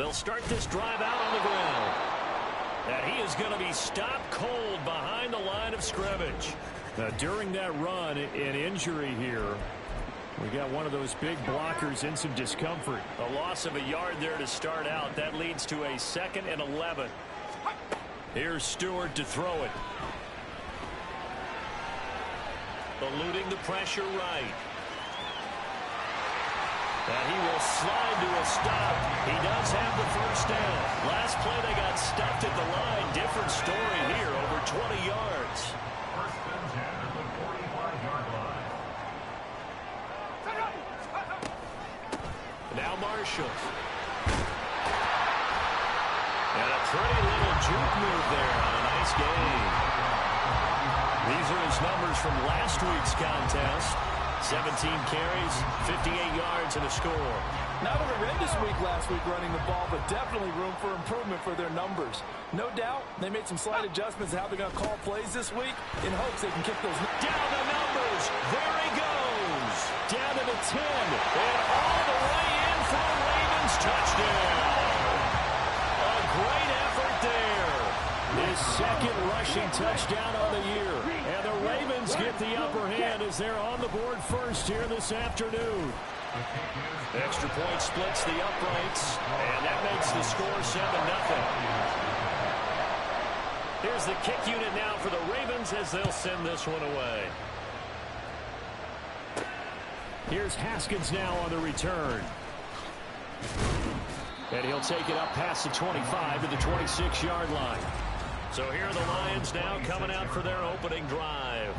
They'll start this drive out on the ground. And he is going to be stopped cold behind the line of scrimmage. Now, during that run, an injury here. We got one of those big blockers in some discomfort. A loss of a yard there to start out. That leads to a 2nd and 11. Here's Stewart to throw it. Eluding the pressure right. And he will slide to a stop. He does have the first down. Last play they got stuffed at the line. Different story here, over 20 yards. First and 10 at the 45-yard line. Now Marshall. And a pretty little juke move there on a nice game. These are his numbers from last week's contest. 17 carries, 58 yards, and a score. Not a horrendous week last week running the ball, but definitely room for improvement for their numbers. No doubt they made some slight adjustments to how they're going to call plays this week in hopes they can kick those. Down the numbers. There he goes. Down to the 10. And all the way in for a Ravens touchdown. A great effort there. His 2nd rushing touchdown on the year. And the Ravens get the upper hand as they're on the board first here this afternoon. Extra point splits the uprights, and that makes the score 7-0. Here's the kick unit now for the Ravens as they'll send this one away. Here's Haskins now on the return. And he'll take it up past the 25 to the 26-yard line. So here are the Lions now coming out for their opening drive.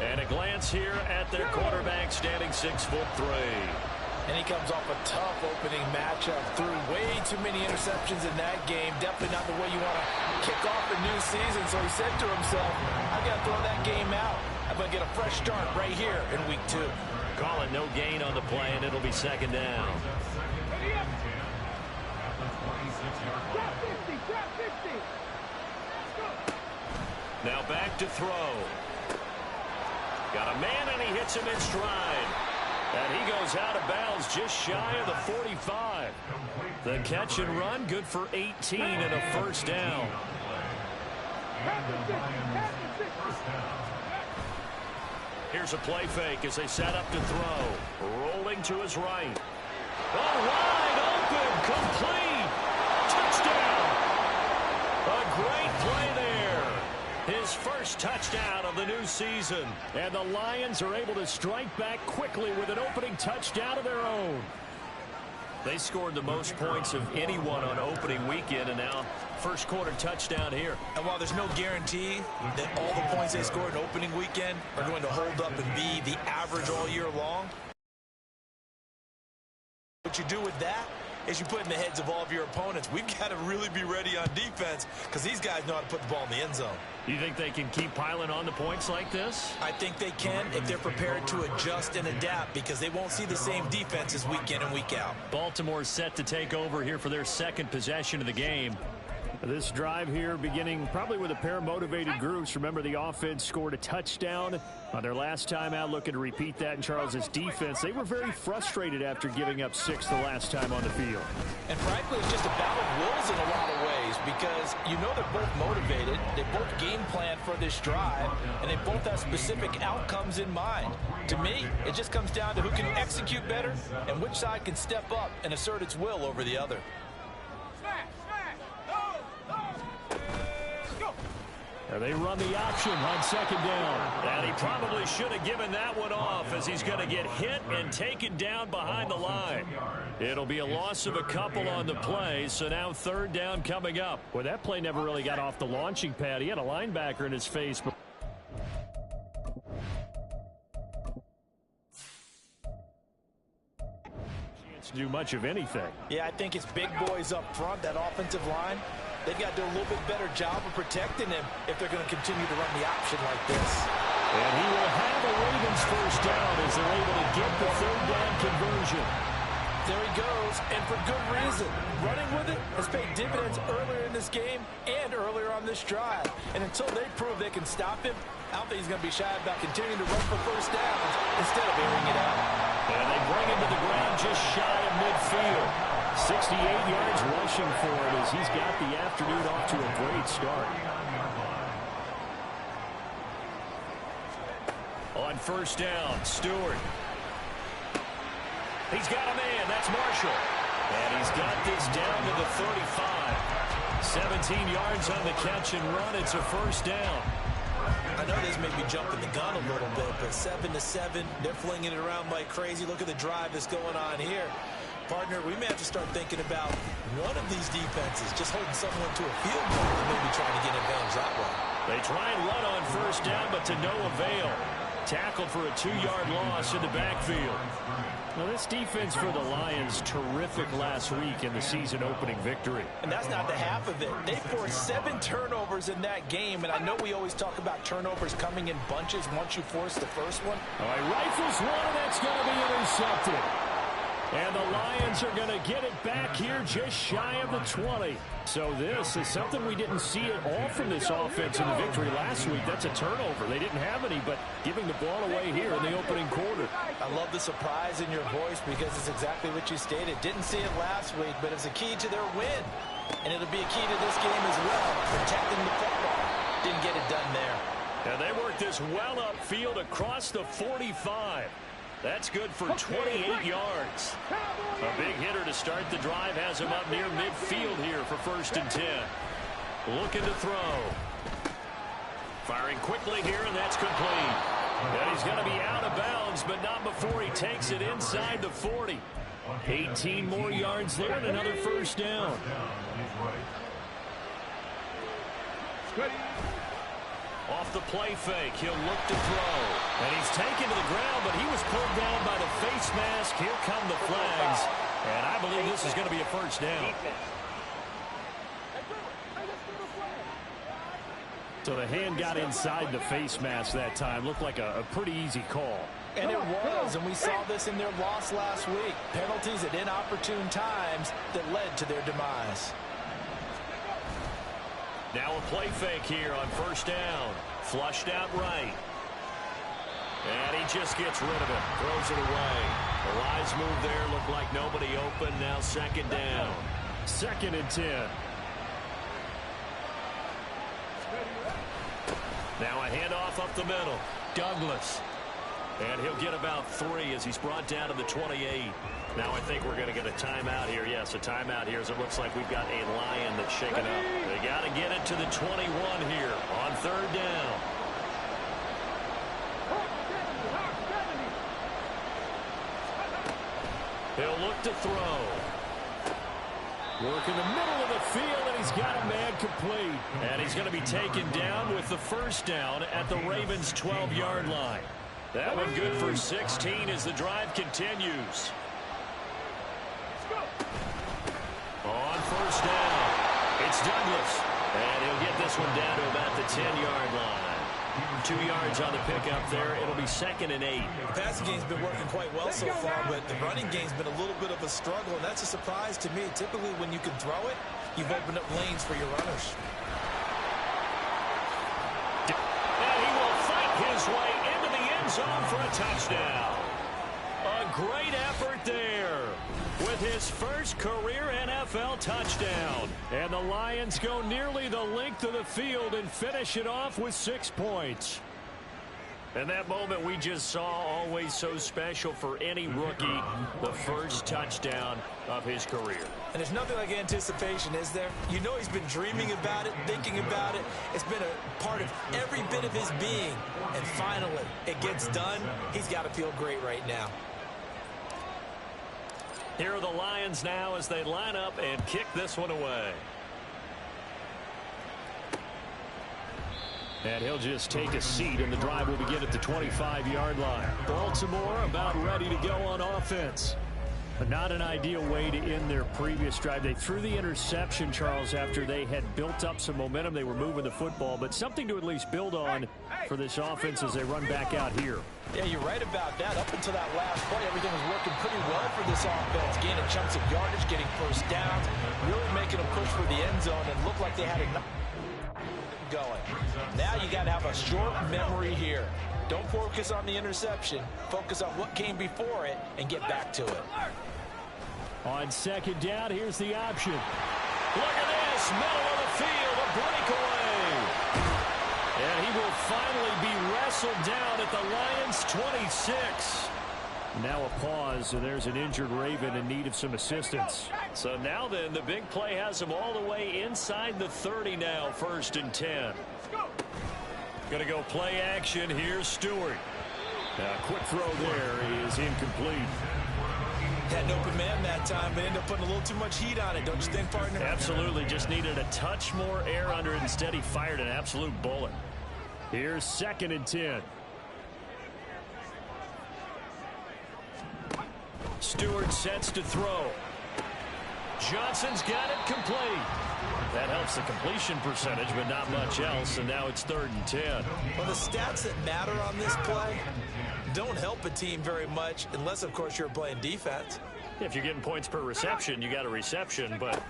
And a glance here at their quarterback standing 6'3". And he comes off a tough opening matchup. Threw way too many interceptions in that game. Definitely not the way you want to kick off a new season. So he said to himself, I've got to throw that game out. I'm going to get a fresh start right here in week 2. Call it no gain on the play, and it'll be 2nd down. Now back to throw. Got a man, and he hits him in stride. And he goes out of bounds just shy of the 45. The catch and run, good for 18 and a first down. Here's a play fake as they set up to throw. Rolling to his right. Oh, wide open, complete. Touchdown. A great play there. His first touchdown of the new season. And the Lions are able to strike back quickly with an opening touchdown of their own. They scored the most points of anyone on opening weekend, and now first quarter touchdown here. And while there's no guarantee that all the points they scored in opening weekend are going to hold up and be the average all year long, what you do with that is you put in the heads of all of your opponents. We've got to really be ready on defense because these guys know how to put the ball in the end zone. You think they can keep piling on the points like this? I think they can if they're prepared to adjust and adapt because they won't see the same defenses week in and week out. Baltimore set to take over here for their second possession of the game. This drive here beginning probably with a pair of motivated groups. Remember, the offense scored a touchdown on their last time out, looking to repeat that in Charles's defense. They were very frustrated after giving up 6 the last time on the field. And frankly, it's just a battle of wills in a lot of ways because you know they're both motivated. They both game plan for this drive, and they both have specific outcomes in mind. To me, it just comes down to who can execute better and which side can step up and assert its will over the other. They run the option on second down. And he probably should have given that one off as he's going to get hit and taken down behind the line. It'll be a loss of a couple on the play, so now third down coming up. Well, that play never really got off the launching pad. He had a linebacker in his face. Chance to do much of anything. Yeah, I think it's big boys up front, that offensive line. They've got to do a little bit better job of protecting him if they're going to continue to run the option like this. And he will have a Ravens first down as they're able to get the third down conversion. There he goes, and for good reason. Running with it has paid dividends earlier in this game and earlier on this drive. And until they prove they can stop him, I don't think he's going to be shy about continuing to run for first downs instead of airing it out. And they bring him to the ground just shy of midfield. 68 yards rushing for it as he's got the afternoon off to a great start. On first down, Stewart. He's got a man. That's Marshall. And he's got this down to the 35. 17 yards on the catch and run. It's a first down. I know this may be jumping the gun a little bit, but 7-7, they're flinging it around like crazy. Look at the drive that's going on here. Partner, we may have to start thinking about one of these defenses just holding someone to a field goal and maybe trying to get advantage that way. They try and run on first down, but to no avail. Tackled for a 2-yard loss in the backfield. Now, this defense for the Lions, terrific last week in the season-opening victory. And that's not the half of it. They forced 7 turnovers in that game, and I know we always talk about turnovers coming in bunches once you force the first one. All right, rifles one, and that's going to be intercepted. And the Lions are going to get it back here just shy of the 20. So this is something we didn't see at all from this offense in the victory last week. That's a turnover. They didn't have any, but giving the ball away here in the opening quarter. I love the surprise in your voice because it's exactly what you stated. Didn't see it last week, but it's a key to their win. And it'll be a key to this game as well, protecting the football. Didn't get it done there. And they worked this well upfield across the 45. That's good for 28 yards. A big hitter to start the drive has him up near midfield here for 1st and 10. Looking to throw. Firing quickly here, and that's complete. And he's going to be out of bounds, but not before he takes it inside the 40. 18 more yards there and another first down. Off the play fake, he'll look to throw. And he's taken to the ground, but he was pulled down by the face mask. Here come the flags. And I believe this is going to be a first down. So the hand got inside the face mask that time. Looked like a pretty easy call. And it was, and we saw this in their loss last week. Penalties at inopportune times that led to their demise. Now a play fake here on first down. Flushed out right. And he just gets rid of it. Throws it away. The Lions move there. Looked like nobody open. Now 2nd down. 2nd and 10. Now a handoff up the middle. Douglas. And he'll get about 3 as he's brought down to the 28. Now I think we're going to get a timeout here. Yes, a timeout here as it looks like we've got a Lion that's shaken up. They got to get it to the 21 here on 3rd down. He'll look to throw. Work in the middle of the field, and he's got a man complete. And he's going to be taken down with the first down at the Ravens' 12-yard line. That one good for 16 as the drive continues. On first down, it's Douglas. And he'll get this one down to about the 10-yard line. 2 yards on the pickup there. It'll be 2nd and 8. The passing game's been working quite well so far, but the running game's been a little bit of a struggle, and that's a surprise to me. Typically, when you can throw it, you've opened up lanes for your runners. And he will fight his way into the end zone for a touchdown. A great effort there with his first career NFL touchdown. And the Lions go nearly the length of the field and finish it off with 6 points. And that moment we just saw, always so special for any rookie, the first touchdown of his career. And there's nothing like anticipation, is there? You know he's been dreaming about it, thinking about it. It's been a part of every bit of his being. And finally, it gets done. He's got to feel great right now. Here are the Lions now as they line up and kick this one away. And he'll just take a seat, and the drive will begin at the 25-yard line. Baltimore about ready to go on offense. But not an ideal way to end their previous drive. They threw the interception, Charles, after they had built up some momentum. They were moving the football, but something to at least build on for this offense as they run back out here. Yeah, you're right about that. Up until that last play, everything was working pretty well for this offense. Gaining chunks of yardage, getting first downs, really making a push for the end zone, and looked like they had enough going. Now you got to have a short memory here. Don't focus on the interception. Focus on what came before it and get back to it. On second down, here's the option. Look at this, middle of the field, a breakaway. And he will finally be wrestled down at the Lions' 26. Now a pause, so there's an injured Raven in need of some assistance. So now then, the big play has him all the way inside the 30 now, 1st and 10. Going to go play action. Here's Stewart. Quick throw there is incomplete. Had an open man that time, but ended up putting a little too much heat on it, don't you think, partner? Absolutely. Just needed a touch more air under it. Instead, he fired an absolute bullet. Here's 2nd and 10. Stewart sets to throw. Johnson's got it complete. That helps the completion percentage, but not much else, and now it's 3rd and 10. Well, the stats that matter on this play don't help a team very much unless, of course, you're playing defense. If you're getting points per reception, you got a reception, but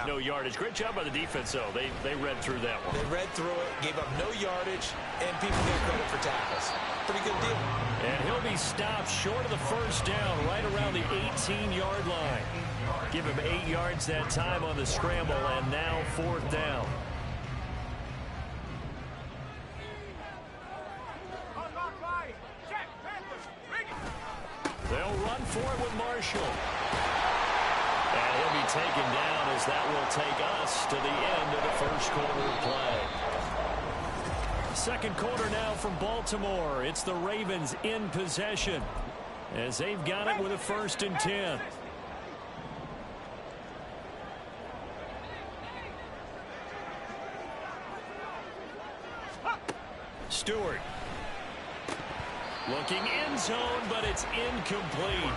no yardage. Great job by the defense, though. They read through that one. They read through it, gave up no yardage, and people get credit for tackles. Pretty good deal. And he'll be stopped short of the 1st down, right around the 18-yard line. Give him 8 yards that time on the scramble, and now 4th down. They'll run for it with Marshall. And he'll be taken down as that will take us to the end of the 1st quarter of play. 2nd quarter now from Baltimore. It's the Ravens in possession as they've got it with a 1st and 10. Stewart. Looking end zone, but it's incomplete.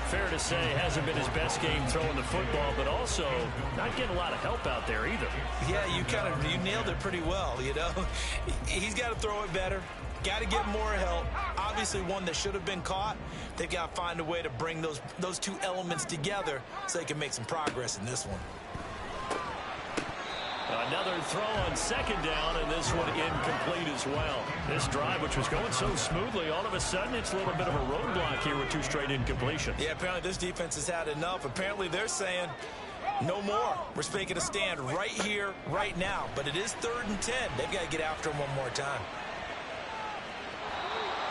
Fair to say, hasn't been his best game throwing the football, but also not getting a lot of help out there either. Yeah, you nailed it pretty well, you know. He's got to throw it better. Got to get more help. Obviously one that should have been caught. They've got to find a way to bring those two elements together so they can make some progress in this one. Another throw on 2nd down, and this one incomplete as well. This drive, which was going so smoothly, all of a sudden it's a little bit of a roadblock here with 2 straight incompletions. Yeah, apparently this defense has had enough. Apparently they're saying no more. We're making a stand right here, right now. But it is 3rd and 10. They've got to get after him one more time.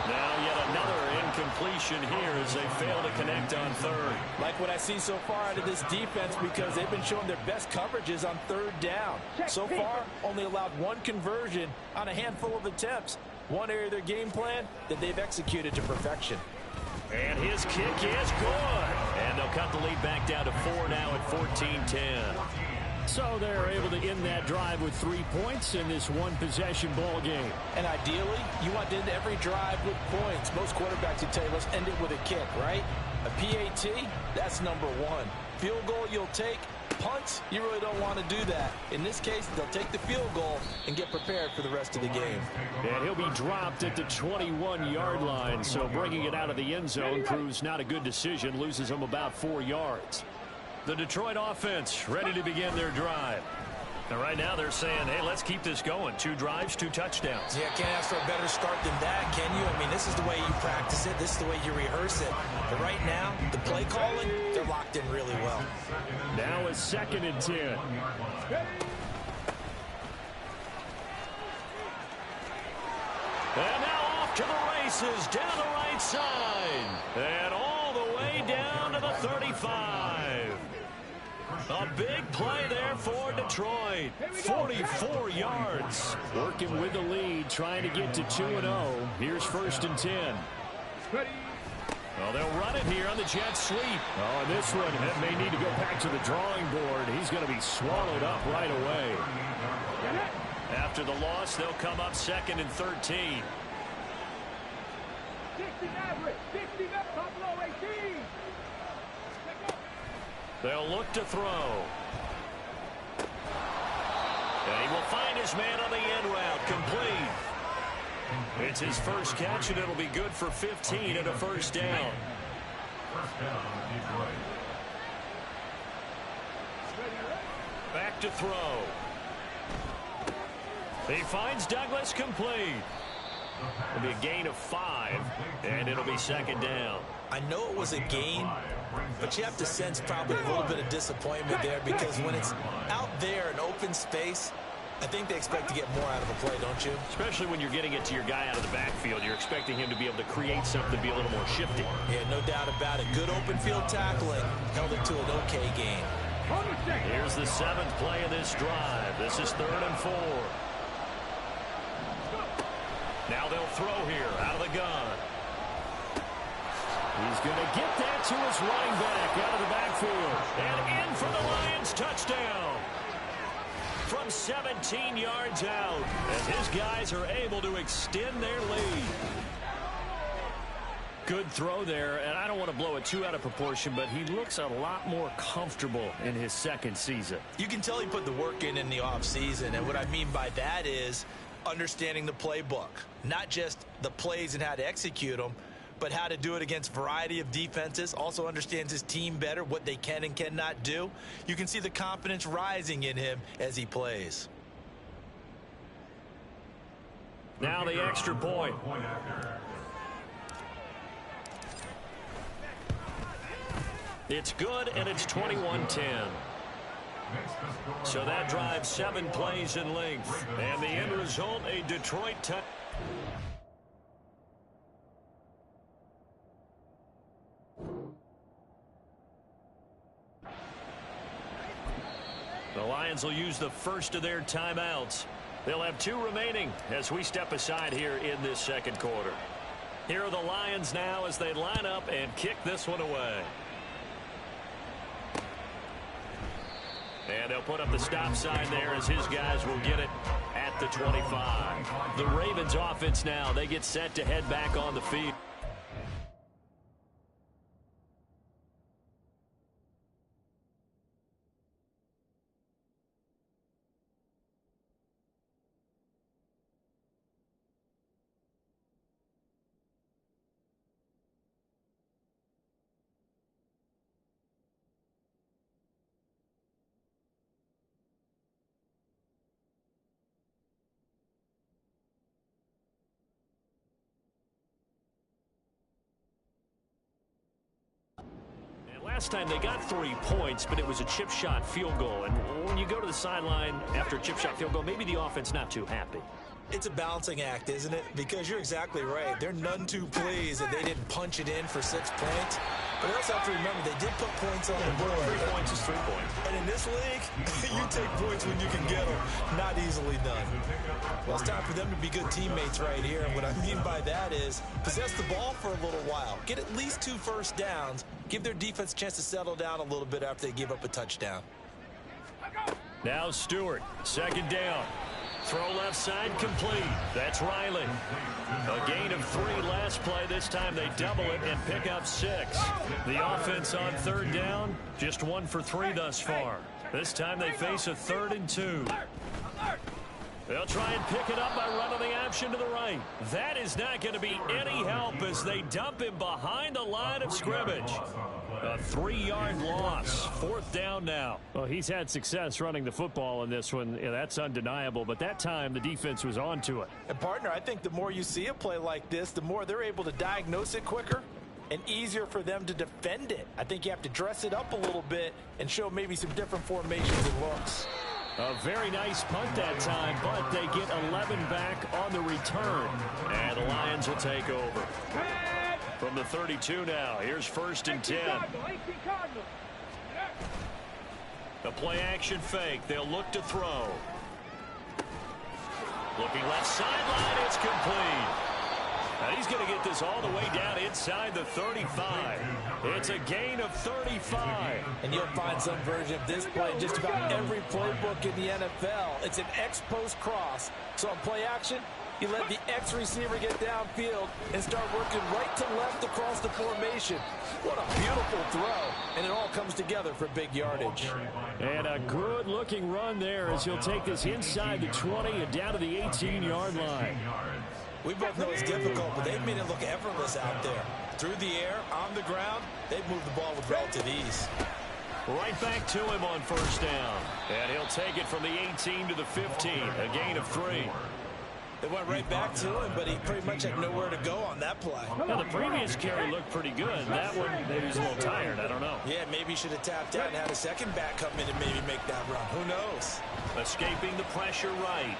Now yet another incompletion here as they fail to connect on 3rd. Like what I see so far out of this defense because they've been showing their best coverages on 3rd down. So far, only allowed 1 conversion on a handful of attempts. One area of their game plan that they've executed to perfection. And his kick is good. And they'll cut the lead back down to 4 now at 14-10. So they're able to end that drive with 3 points in this one-possession ball game. And ideally, you want to end every drive with points. Most quarterbacks would tell you, let's end it with a kick, right? A PAT, that's number 1. Field goal you'll take. Punts, you really don't want to do that. In this case, they'll take the field goal and get prepared for the rest of the game. And he'll be dropped at the 21-yard line. So bringing it out of the end zone proves not a good decision. Loses them about 4 yards. The Detroit offense ready to begin their drive. And right now they're saying, hey, let's keep this going. 2 drives, 2 touchdowns. Yeah, can't ask for a better start than that, can you? I mean, this is the way you practice it. This is the way you rehearse it. But right now, the play calling, they're locked in really well. Now it's 2nd and 10. And now off to the races, down the right side. And all the way down to the 35. A big play there for Detroit. 44 yards. Working with the lead, trying to get to 2-0. Here's 1st and 10. Well, they'll run it here on the jet sweep. Oh, and this one may need to go back to the drawing board. He's going to be swallowed up right away. After the loss, they'll come up 2nd and 13. They'll look to throw. And he will find his man on the end route. Complete. It's his first catch, and it'll be good for 15 and a 1st down. Back to throw. He finds Douglas complete. It'll be a gain of 5, and it'll be 2nd down. I know it was a gain, but you have to sense probably a little bit of disappointment there because when it's out there in open space, I think they expect to get more out of a play, don't you? Especially when you're getting it to your guy out of the backfield. You're expecting him to be able to create something, be a little more shifty. Yeah, no doubt about it. Good open field tackling. Held it to an okay game. Here's the 7th play of this drive. This is 3rd and 4. Now they'll throw here out of the gun. He's going to get that to his running back out of the backfield. And in for the Lions touchdown. From 17 yards out, as his guys are able to extend their lead. Good throw there, and I don't want to blow it too out of proportion, but he looks a lot more comfortable in his 2nd season. You can tell he put the work in the offseason, and what I mean by that is understanding the playbook. Not just the plays and how to execute them, but how to do it against a variety of defenses. Also understands his team better, what they can and cannot do. You can see the confidence rising in him as he plays. Now the extra point. It's good, and it's 21-10. So that drives 7 plays in length. And the end result, a Detroit touchdown. The Lions will use the first of their timeouts. They'll have 2 remaining as we step aside here in this 2nd quarter. Here are the Lions now as they line up and kick this one away. And they'll put up the stop sign there as his guys will get it at the 25. The Ravens offense now, they get set to head back on the field. Last time they got 3 points, but it was a chip shot field goal. And when you go to the sideline after a chip shot field goal, maybe the offense not too happy. It's a balancing act, isn't it? Because you're exactly right. They're none too pleased that they didn't punch it in for 6 points. But you also have to remember they did put points on the board. 3 points is 3 points. And in this league, you take points when you can get them. Not easily done. Well, it's time for them to be good teammates right here. And what I mean by that is possess the ball for a little while. Get at least 2 first downs. Give their defense a chance to settle down a little bit after they give up a touchdown. Now Stewart, 2nd down. Throw left side complete. That's Riley. A gain of 3 last play. This time they double it and pick up 6. The offense on 3rd down, just 1 for 3 thus far. This time they face a 3rd and 2. They'll try and pick it up by running the option to the right. That is not going to be any help as they dump him behind the line of scrimmage. A 3-yard loss. 4th down now. Well, he's had success running the football in this one. Yeah, that's undeniable. But that time, the defense was on to it. And, partner, I think the more you see a play like this, the more they're able to diagnose it quicker and easier for them to defend it. I think you have to dress it up a little bit and show maybe some different formations and looks. A very nice punt that time, but they get 11 back on the return. And the Lions will take over. From the 32 now, here's 1st and 10. The play action fake. They'll look to throw. Looking left sideline, it's complete. Now he's going to get this all the way down inside the 35. It's a gain of 35. And you'll find some version of this play in just about every playbook in the NFL. It's an X-post cross. So on play action, you let the X receiver get downfield and start working right to left across the formation. What a beautiful throw. And it all comes together for big yardage. And a good-looking run there as he'll take this inside the 20 and down to the 18-yard line. We both know it's difficult, but they've made it look effortless out there. Through the air, on the ground, they've moved the ball with relative ease. Right back to him on 1st down. And he'll take it from the 18 to the 15. A gain of 3. They went right back to him, but he pretty much had nowhere to go on that play. Now, the previous carry looked pretty good. That one, maybe he's a little tired. I don't know. Yeah, maybe he should have tapped out and had a second back come in and maybe make that run. Who knows? Escaping the pressure right.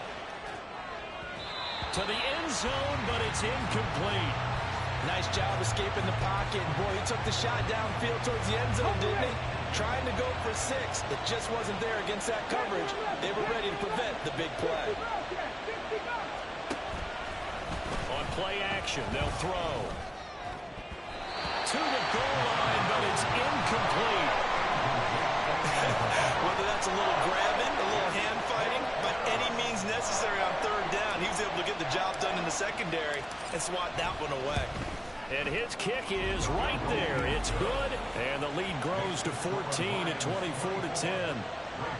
To the end zone, but it's incomplete. Nice job escaping the pocket. Boy, he took the shot downfield towards the end zone, didn't he? Trying to go for 6. It just wasn't there against that coverage. They were ready to prevent the big play. On play action, they'll throw. To the goal line, but it's incomplete. Whether that's a little grabbing, a little hand fighting, by any means necessary on third down, he was able to get the job done in the secondary and swat that one away. And his kick is right there. It's good, and the lead grows to 14 at 24-10.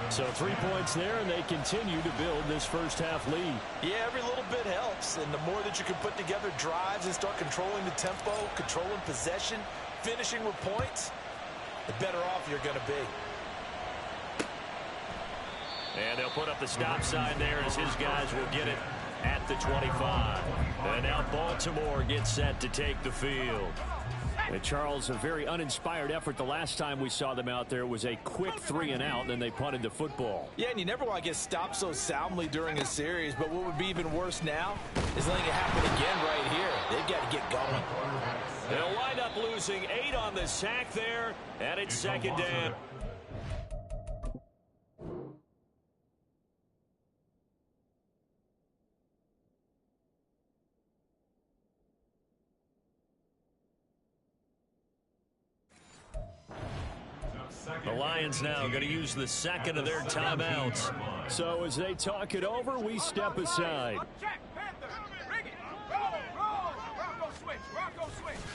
So 3 points there, and they continue to build this first half lead. Yeah, every little bit helps, and the more that you can put together drives and start controlling the tempo, controlling possession, finishing with points, the better off you're going to be. And they'll put up the stop sign there as his guys will get it at the 25. And now Baltimore gets set to take the field. And Charles, a very uninspired effort the last time we saw them out there was a quick 3 and out, and then they punted the football. Yeah, and you never want to get stopped so soundly during a series, but what would be even worse now is letting it happen again right here. They've got to get going. They'll wind up losing 8 on the sack there, and it's second down. The Lions now going to use the second of their timeouts. So as they talk it over, we step aside.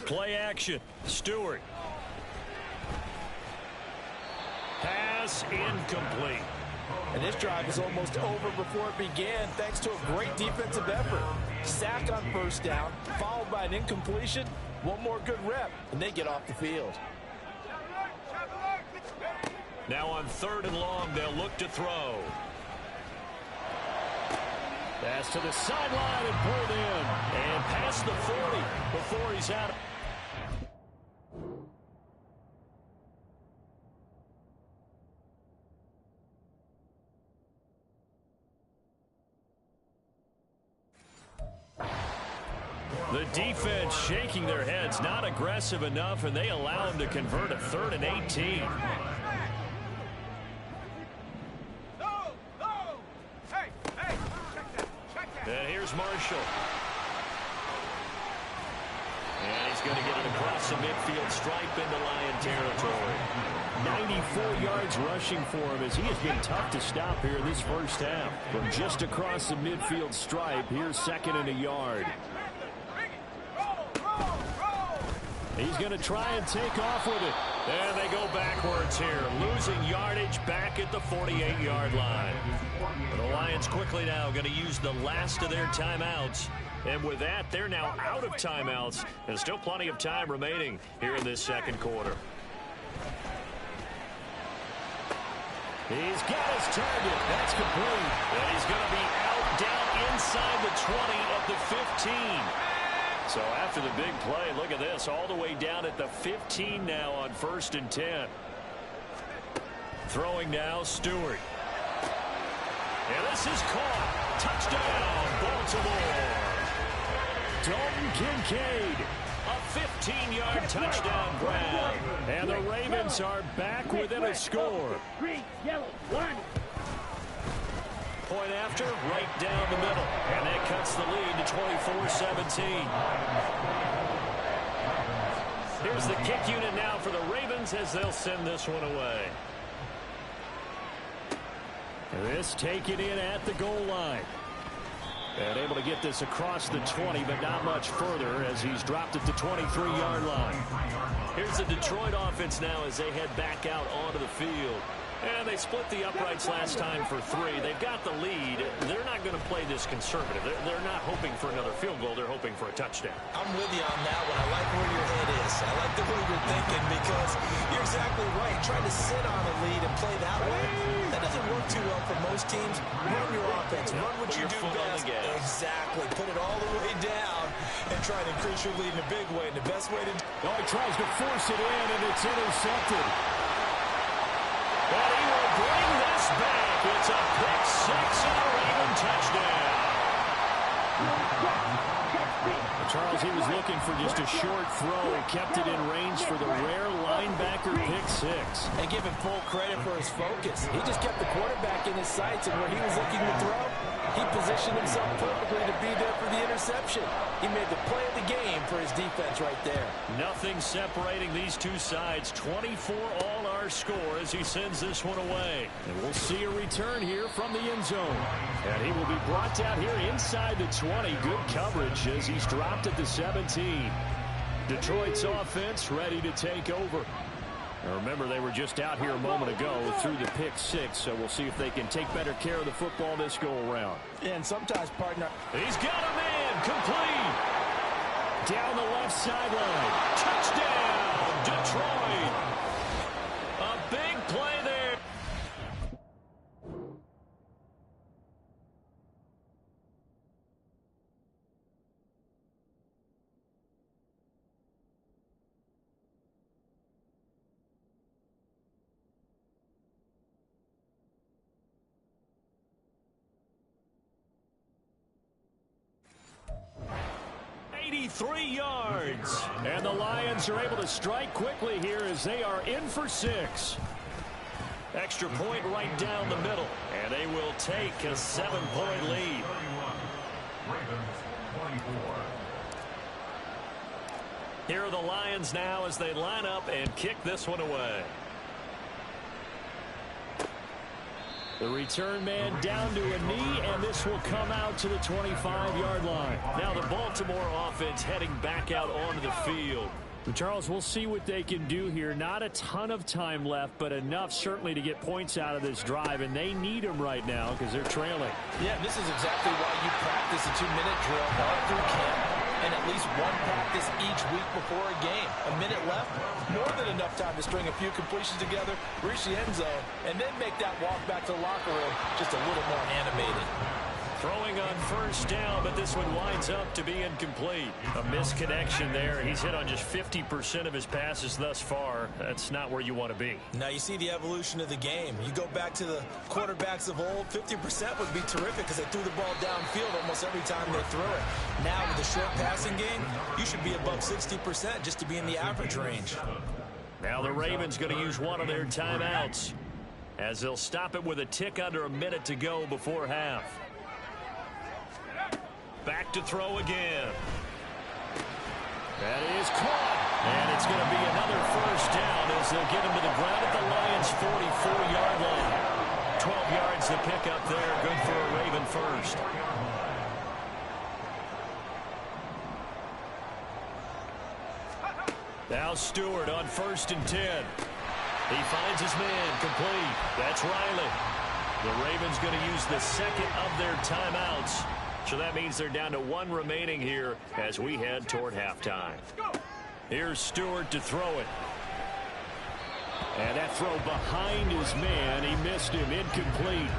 Play action. Stewart. Pass incomplete. And this drive is almost over before it began thanks to a great defensive effort. Sack on first down, followed by an incompletion. One more good rep, and they get off the field. Now on 3rd and long, they'll look to throw. Pass to the sideline and pulled in. And past the 40 before he's out. The defense shaking their heads, not aggressive enough, and they allow him to convert a 3rd and 18. And here's Marshall. And he's going to get it across the midfield stripe into Lion territory. 94 yards rushing for him as he has been tough to stop here this first half. From just across the midfield stripe, here's 2nd and a yard. He's going to try and take off with it. And they go backwards here, losing yardage back at the 48-yard line. The Lions quickly now going to use the last of their timeouts. And with that, they're now out of timeouts. And still plenty of time remaining here in this second quarter. He's got his target. That's complete. And he's going to be out down inside the 20 at the 15. So after the big play, look at this, all the way down at the 15 now on 1st and 10. Throwing now, Stewart. And this is caught. Touchdown, Baltimore. Dalton Kincaid. A 15-yard touchdown grab. And the Ravens are back within a score. Green, yellow, one. Point after, right down the middle. And that cuts the lead to 24-17. Here's the kick unit now for the Ravens as they'll send this one away. This taken in at the goal line. And able to get this across the 20, but not much further as he's dropped at the 23-yard line. Here's the Detroit offense now as they head back out onto the field. And they split the uprights last time for 3. They've got the lead. They're not going to play this conservative. They're not hoping for another field goal. They're hoping for a touchdown. I'm with you on that one. I like where your head is. I like the way you're thinking because you're exactly right. Trying to sit on a lead and play that way, that doesn't work too well for most teams. Run your offense. Run what you do best. Exactly. Put it all the way down and try to increase your lead in a big way. And the best way to do Oh, he tries to force it in, and it's intercepted. But he will bring this back. It's a pick 6 and a Raven touchdown. Charles, he was looking for just a short throw. Kept it in range for the rare linebacker pick 6. and give him full credit for his focus. He just kept the quarterback in his sights, and where he was looking to throw, he positioned himself perfectly to be there for the interception. He made the play of the game for his defense right there. Nothing separating these two sides. 24 all our score as he sends this one away. And we'll see a return here from the end zone. And he will be brought down here inside the 20. Good coverage as he's dropped at the 17. Detroit's offense ready to take over. Now remember, they were just out here a moment ago through the pick 6, so we'll see if they can take better care of the football this go-around. And sometimes, partner, he's got a man complete. Down the left sideline. Touchdown, Detroit. A big play there. Yards. And the Lions are able to strike quickly here as they are in for 6. Extra point right down the middle. And they will take a 7-point lead. Here are the Lions now as they line up and kick this one away. The return man down to a knee, and this will come out to the 25-yard line. Now the Baltimore offense heading back out onto the field. Charles, we'll see what they can do here. Not a ton of time left, but enough certainly to get points out of this drive, and they need them right now because they're trailing. Yeah, this is exactly why you practice a 2-minute drill all through camp and at least one practice each week before a game. A minute left, more than enough time to string a few completions together, reach the end zone, and then make that walk back to the locker room just a little more animated. Throwing on first down, but this one winds up to be incomplete. A misconnection there. He's hit on just 50% of his passes thus far. That's not where you want to be. Now you see the evolution of the game. You go back to the quarterbacks of old, 50% would be terrific because they threw the ball downfield almost every time they threw it. Now with the short passing game, you should be above 60% just to be in the average range. Now the Ravens going to use one of their timeouts as they'll stop it with a tick under a minute to go before half. Back to throw again. That is caught. And it's going to be another first down as they'll get him to the ground at the Lions' 44-yard line. 12 yards to pick up there. Good for a Raven first. Now Stewart on 1st and 10. He finds his man complete. That's Riley. The Ravens going to use the second of their timeouts. So that means they're down to 1 remaining here as we head toward halftime. Here's Stewart to throw it. And that throw behind his man. He missed him. Incomplete.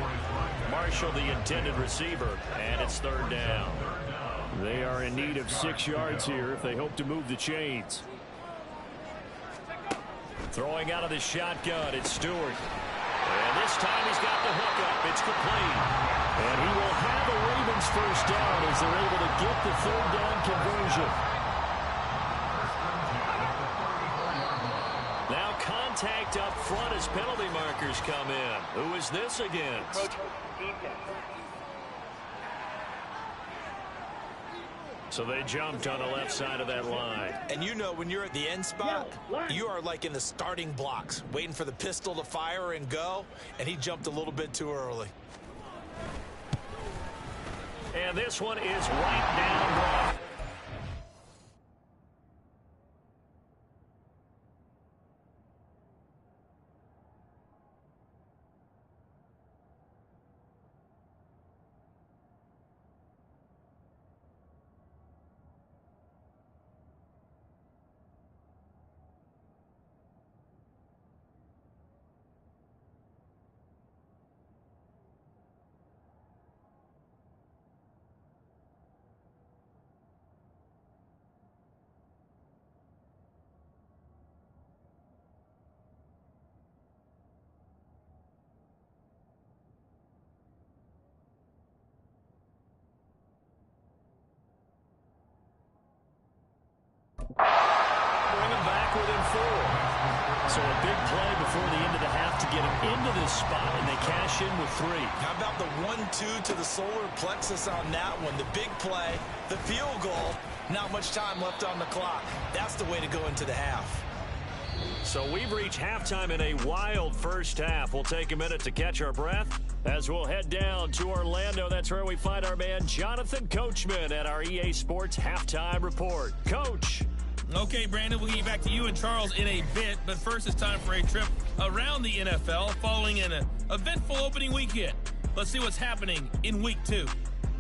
Marshall, the intended receiver, and it's 3rd down. They are in need of 6 yards here if they hope to move the chains. Throwing out of the shotgun, it's Stewart. And this time he's got the hook up. It's complete. And he will have a Ravens first down as they're able to get the 3rd down conversion. Now contact up front as penalty markers come in. Who is this against? So they jumped on the left side of that line. And you know when you're at the end spot, you are like in the starting blocks, waiting for the pistol to fire and go, and he jumped a little bit too early. And this one is right down. within 4. So a big play before the end of the half to get them into this spot, and they cash in with 3. How about the 1-2 to the solar plexus on that one? The big play, the field goal, not much time left on the clock. That's the way to go into the half. So we've reached halftime in a wild first half. We'll take a minute to catch our breath as we'll head down to Orlando. That's where we find our man Jonathan Coachman at our EA Sports Halftime Report. Coach. Okay, Brandon, we'll get back to you and Charles in a bit, but first it's time for a trip around the NFL following an eventful opening weekend. Let's see what's happening in Week 2.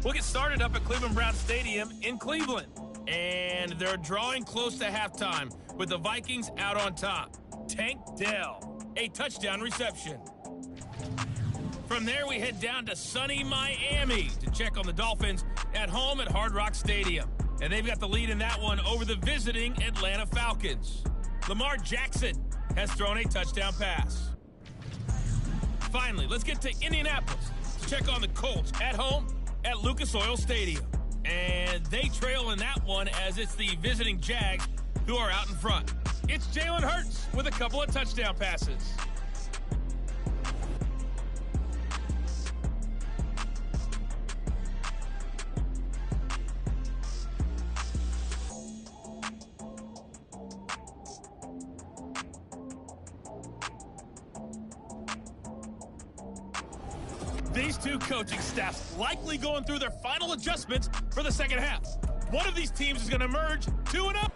We'll get started up at Cleveland Browns Stadium in Cleveland, and they're drawing close to halftime with the Vikings out on top. Tank Dell, a touchdown reception. From there, we head down to sunny Miami to check on the Dolphins at home at Hard Rock Stadium. And they've got the lead in that one over the visiting Atlanta Falcons. Lamar Jackson has thrown a touchdown pass. Finally, let's get to Indianapolis to check on the Colts at home at Lucas Oil Stadium. And they trail in that one as it's the visiting Jags who are out in front. It's Jalen Hurts with a couple of touchdown passes. These two coaching staffs likely going through their final adjustments for the second half. One of these teams is going to emerge 2-0.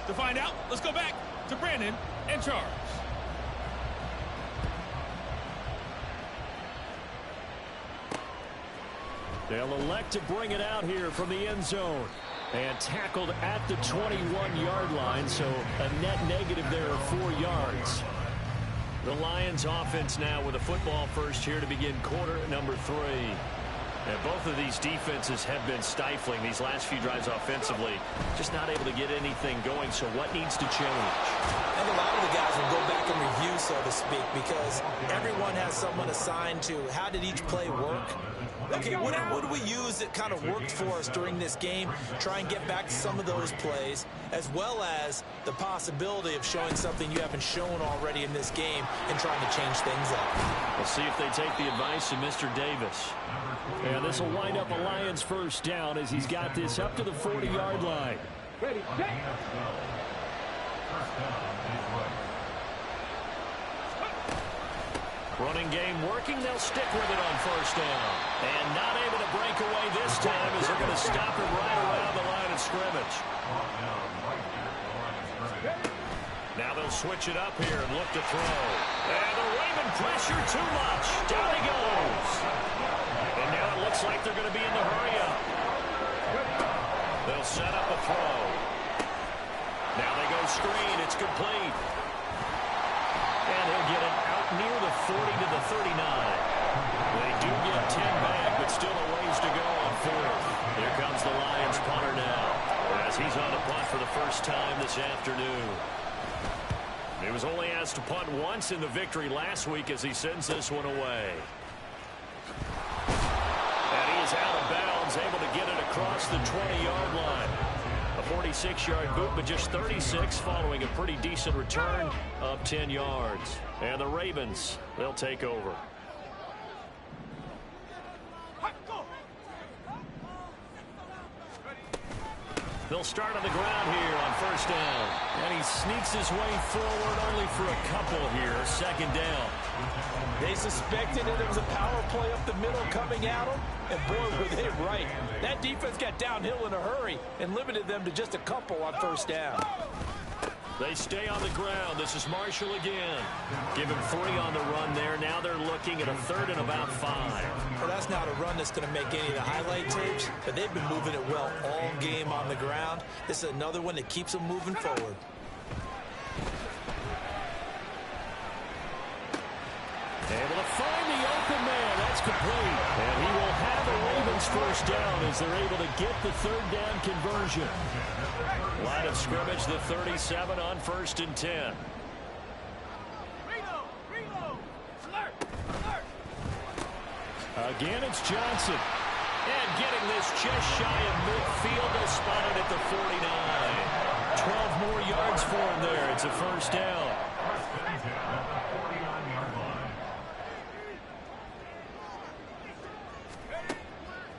To find out, let's go back to Brandon and Charles. They'll elect to bring it out here from the end zone. And tackled at the 21-yard line, so a net negative there of 4 yards. The Lions offense now with a football first here to begin quarter number 3. And both of these defenses have been stifling these last few drives offensively. Just not able to get anything going, so what needs to change? I think a lot of the guys will go back and review, so to speak, because everyone has someone assigned to how did each play work. Okay, what do we use that kind of worked for us during this game? Try and get back to some of those plays, as well as the possibility of showing something you haven't shown already in this game and trying to change things up. We'll see if they take the advice of Mr. Davis. And this will wind up a Lions first down as he's got this up to the 40-yard line. Ready, set. Running game working. They'll stick with it on first down. And not able to break away this time as they're going to stop him right around the line of scrimmage. Now they'll switch it up here and look to throw. And the Raven pressure too much. Down he goes. And now it looks like they're going to be in the hurry-up. They'll set up a throw. Now they go screen. It's complete. And he'll get it out near the 40 to the 39. They do get 10 back, but still a ways to go on fourth. Here comes the Lions punter now, as he's on a punt for the first time this afternoon. He was only asked to punt once in the victory last week as he sends this one away. And he is out of bounds, able to get it across the 20-yard line. A 46-yard boot, but just 36 following a pretty decent return of 10 yards. And the Ravens, they'll take over. They'll start on the ground here on first down. And he sneaks his way forward only for a couple here. Second down. They suspected that there was a power play up the middle coming at them, and boy, were they right. That defense got downhill in a hurry and limited them to just a couple on first down. They stay on the ground. This is Marshall again. Give him 3 on the run there. Now they're looking at a third and about 5. Well, that's not a run that's going to make any of the highlight tapes, but they've been moving it well all game on the ground. This is another one that keeps them moving forward. Able to find the open man. That's complete. And he will have Lions first down as they're able to get the third down conversion. Line of scrimmage, the 37 on 1st and 10. Again, it's Johnson. And getting this just shy of midfield, they spotted at the 49. 12 more yards for him there. It's a first down.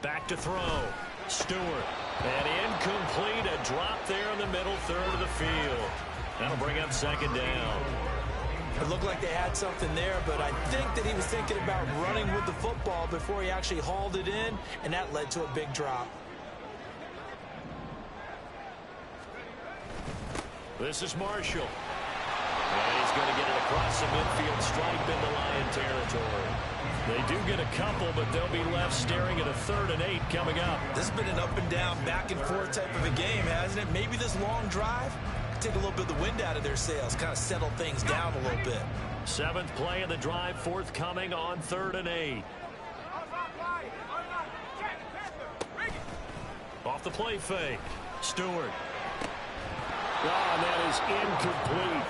Back to throw. Stewart. And incomplete. A drop there in the middle third of the field. That'll bring up 2nd down. It looked like they had something there, but I think that he was thinking about running with the football before he actually hauled it in, and that led to a big drop. This is Marshall. And he's going to get it across the midfield stripe into Lion territory. They do get a couple, but they'll be left staring at a 3rd and 8 coming up. This has been an up and down, back and forth type of a game, hasn't it? Maybe this long drive take a little bit of the wind out of their sails, kind of settle things down a little bit. 7th play of the drive forthcoming on 3rd and 8. Off the play fake. Stewart. Oh, that is incomplete.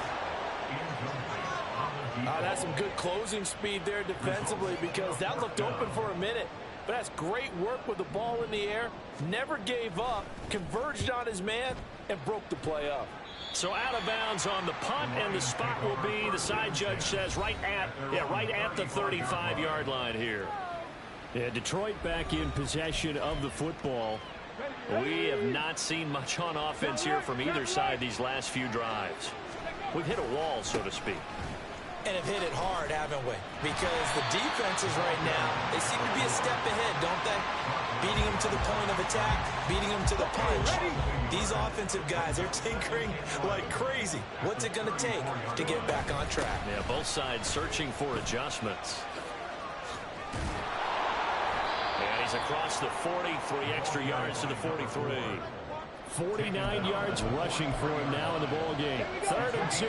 That's some good closing speed there defensively because that looked open for a minute. But that's great work with the ball in the air. Never gave up, converged on his man, and broke the play up. So out of bounds on the punt, and the spot will be, the side judge says, right at the 35-yard line here. Yeah, Detroit back in possession of the football. We have not seen much on offense here from either side these last few drives. We've hit a wall, so to speak. And have hit it hard, haven't we? Because the defenses right now, they seem to be a step ahead, don't they? Beating them to the point of attack, beating them to the punch. These offensive guys, they're tinkering like crazy. What's it going to take to get back on track? Yeah, both sides searching for adjustments. And he's across the 40, 3 extra yards to the 43. 49 yards rushing for him now in the ball game. 3rd and 2.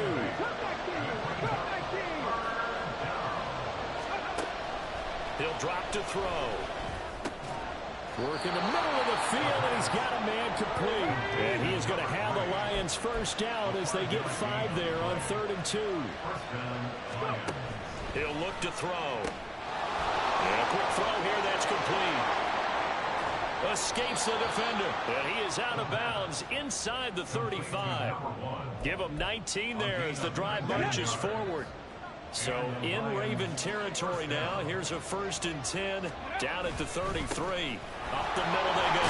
He'll drop to throw. Work in the middle of the field, and he's got a man complete. And he is going to have the Lions first down as they get 5 there on 3rd and 2. He'll look to throw. And a quick throw here, that's complete. Escapes the defender. And he is out of bounds inside the 35. Give him 19 there as the drive marches forward. So in Raven territory now. Here's a 1st and 10 down at the 33. Up the middle they go.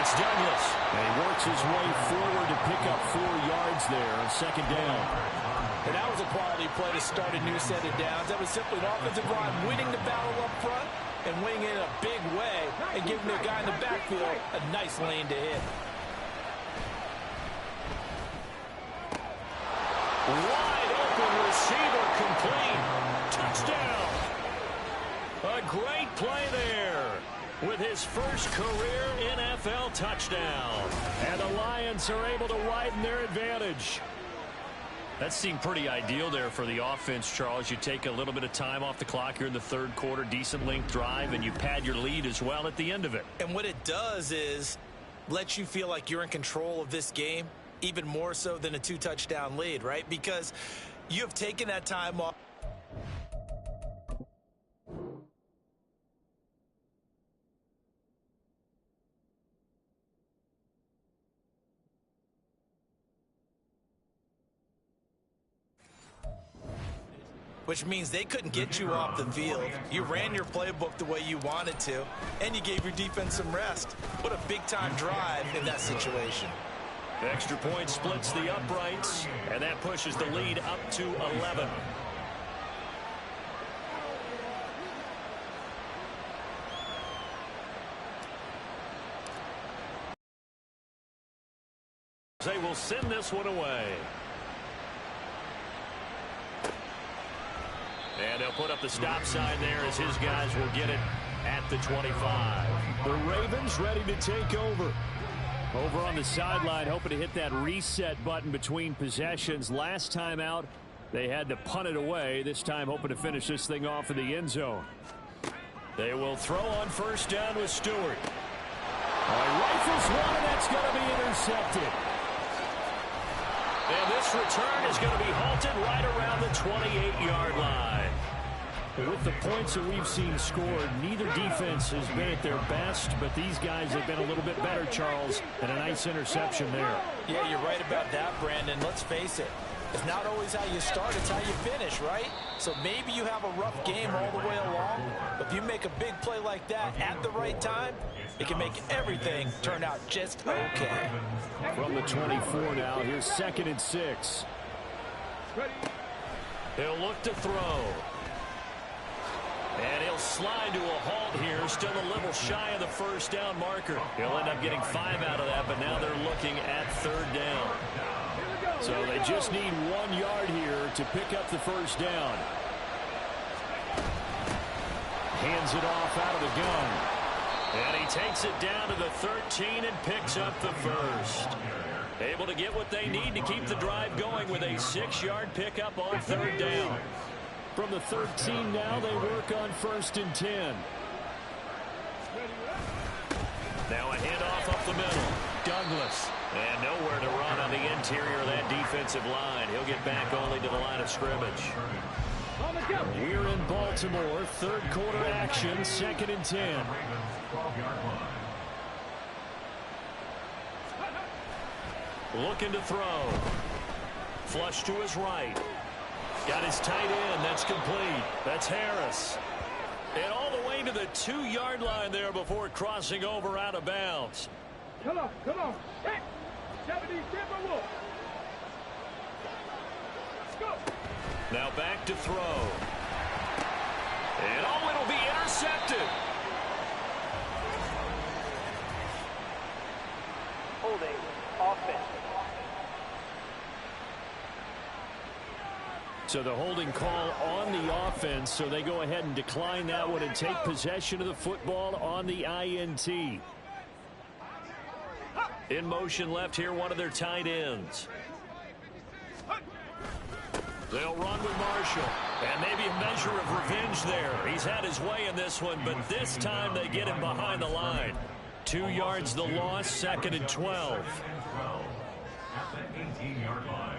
It's Douglas. And he works his way forward to pick up 4 yards there on 2nd down. And that was a quality play to start a new set of downs. That was simply an offensive line winning the battle up front and winning it in a big way and giving the guy in the backfield a nice lane to hit. Wide open receiver complete. Touchdown. A great play there with his first career NFL touchdown. And the Lions are able to widen their advantage. That seemed pretty ideal there for the offense, Charles. You take a little bit of time off the clock here in the 3rd quarter, decent length drive, and you pad your lead as well at the end of it. And what it does is lets you feel like you're in control of this game, even more so than a 2-touchdown lead, right? Because you have taken that time off. Which means they couldn't get you off the field. You ran your playbook the way you wanted to, and you gave your defense some rest. What a big-time drive in that situation. The extra point splits the uprights, and that pushes the lead up to 11. They will send this one away. And they'll put up the stop sign there as his guys will get it at the 25. The Ravens ready to take over. Over on the sideline, hoping to hit that reset button between possessions. Last time out, they had to punt it away. This time hoping to finish this thing off in the end zone. They will throw on first down with Stewart. Rifles one, and that's going to be intercepted. And this return is going to be halted right around the 28-yard line. With the points that we've seen scored, neither defense has been at their best, but these guys have been a little bit better, Charles, and a nice interception there. Yeah, you're right about that, Brandon. Let's face it. It's not always how you start, it's how you finish, right? So maybe you have a rough game all the way along, but if you make a big play like that at the right time, it can make everything turn out just okay. From the 24 now, here's 2nd and 6. He'll look to throw. And he'll slide to a halt here, still a little shy of the first down marker. He'll end up getting 5 out of that, but now they're looking at 3rd down. So they just need 1 yard here to pick up the first down. Hands it off out of the gun. And he takes it down to the 13 and picks up the first. Able to get what they need to keep the drive going with a 6-yard pickup on 3rd down. From the 13 now, they work on 1st and 10. Now a handoff up the middle. Douglas. And nowhere to run on the interior of that defensive line. He'll get back only to the line of scrimmage. We're in Baltimore. 3rd quarter action. 2nd and 10. Looking to throw. Flush to his right. Got his tight end. That's complete. That's Harris. And all the way to the 2-yard line there before crossing over out of bounds. Come on. Hey, 70, Let's go. Now back to throw. And it'll be intercepted. Holding offense. So the holding call on the offense, so they go ahead and decline that one and take possession of the football on the INT. In motion left here, one of their tight ends. They'll run with Marshall. And maybe a measure of revenge there. He's had his way in this one, but this time they get him behind the line. 2 yards the loss, 2nd and 12. At the 18-yard line.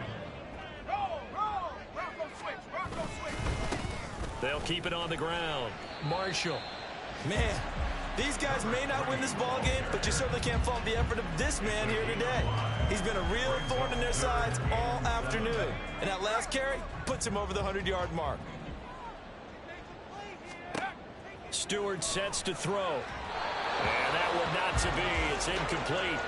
They'll keep it on the ground. Marshall. Man, these guys may not win this ball game, but you certainly can't fault the effort of this man here today. He's been a real thorn in their sides all afternoon. And that last carry puts him over the 100-yard mark. Stewart sets to throw. And that one not to be. It's incomplete.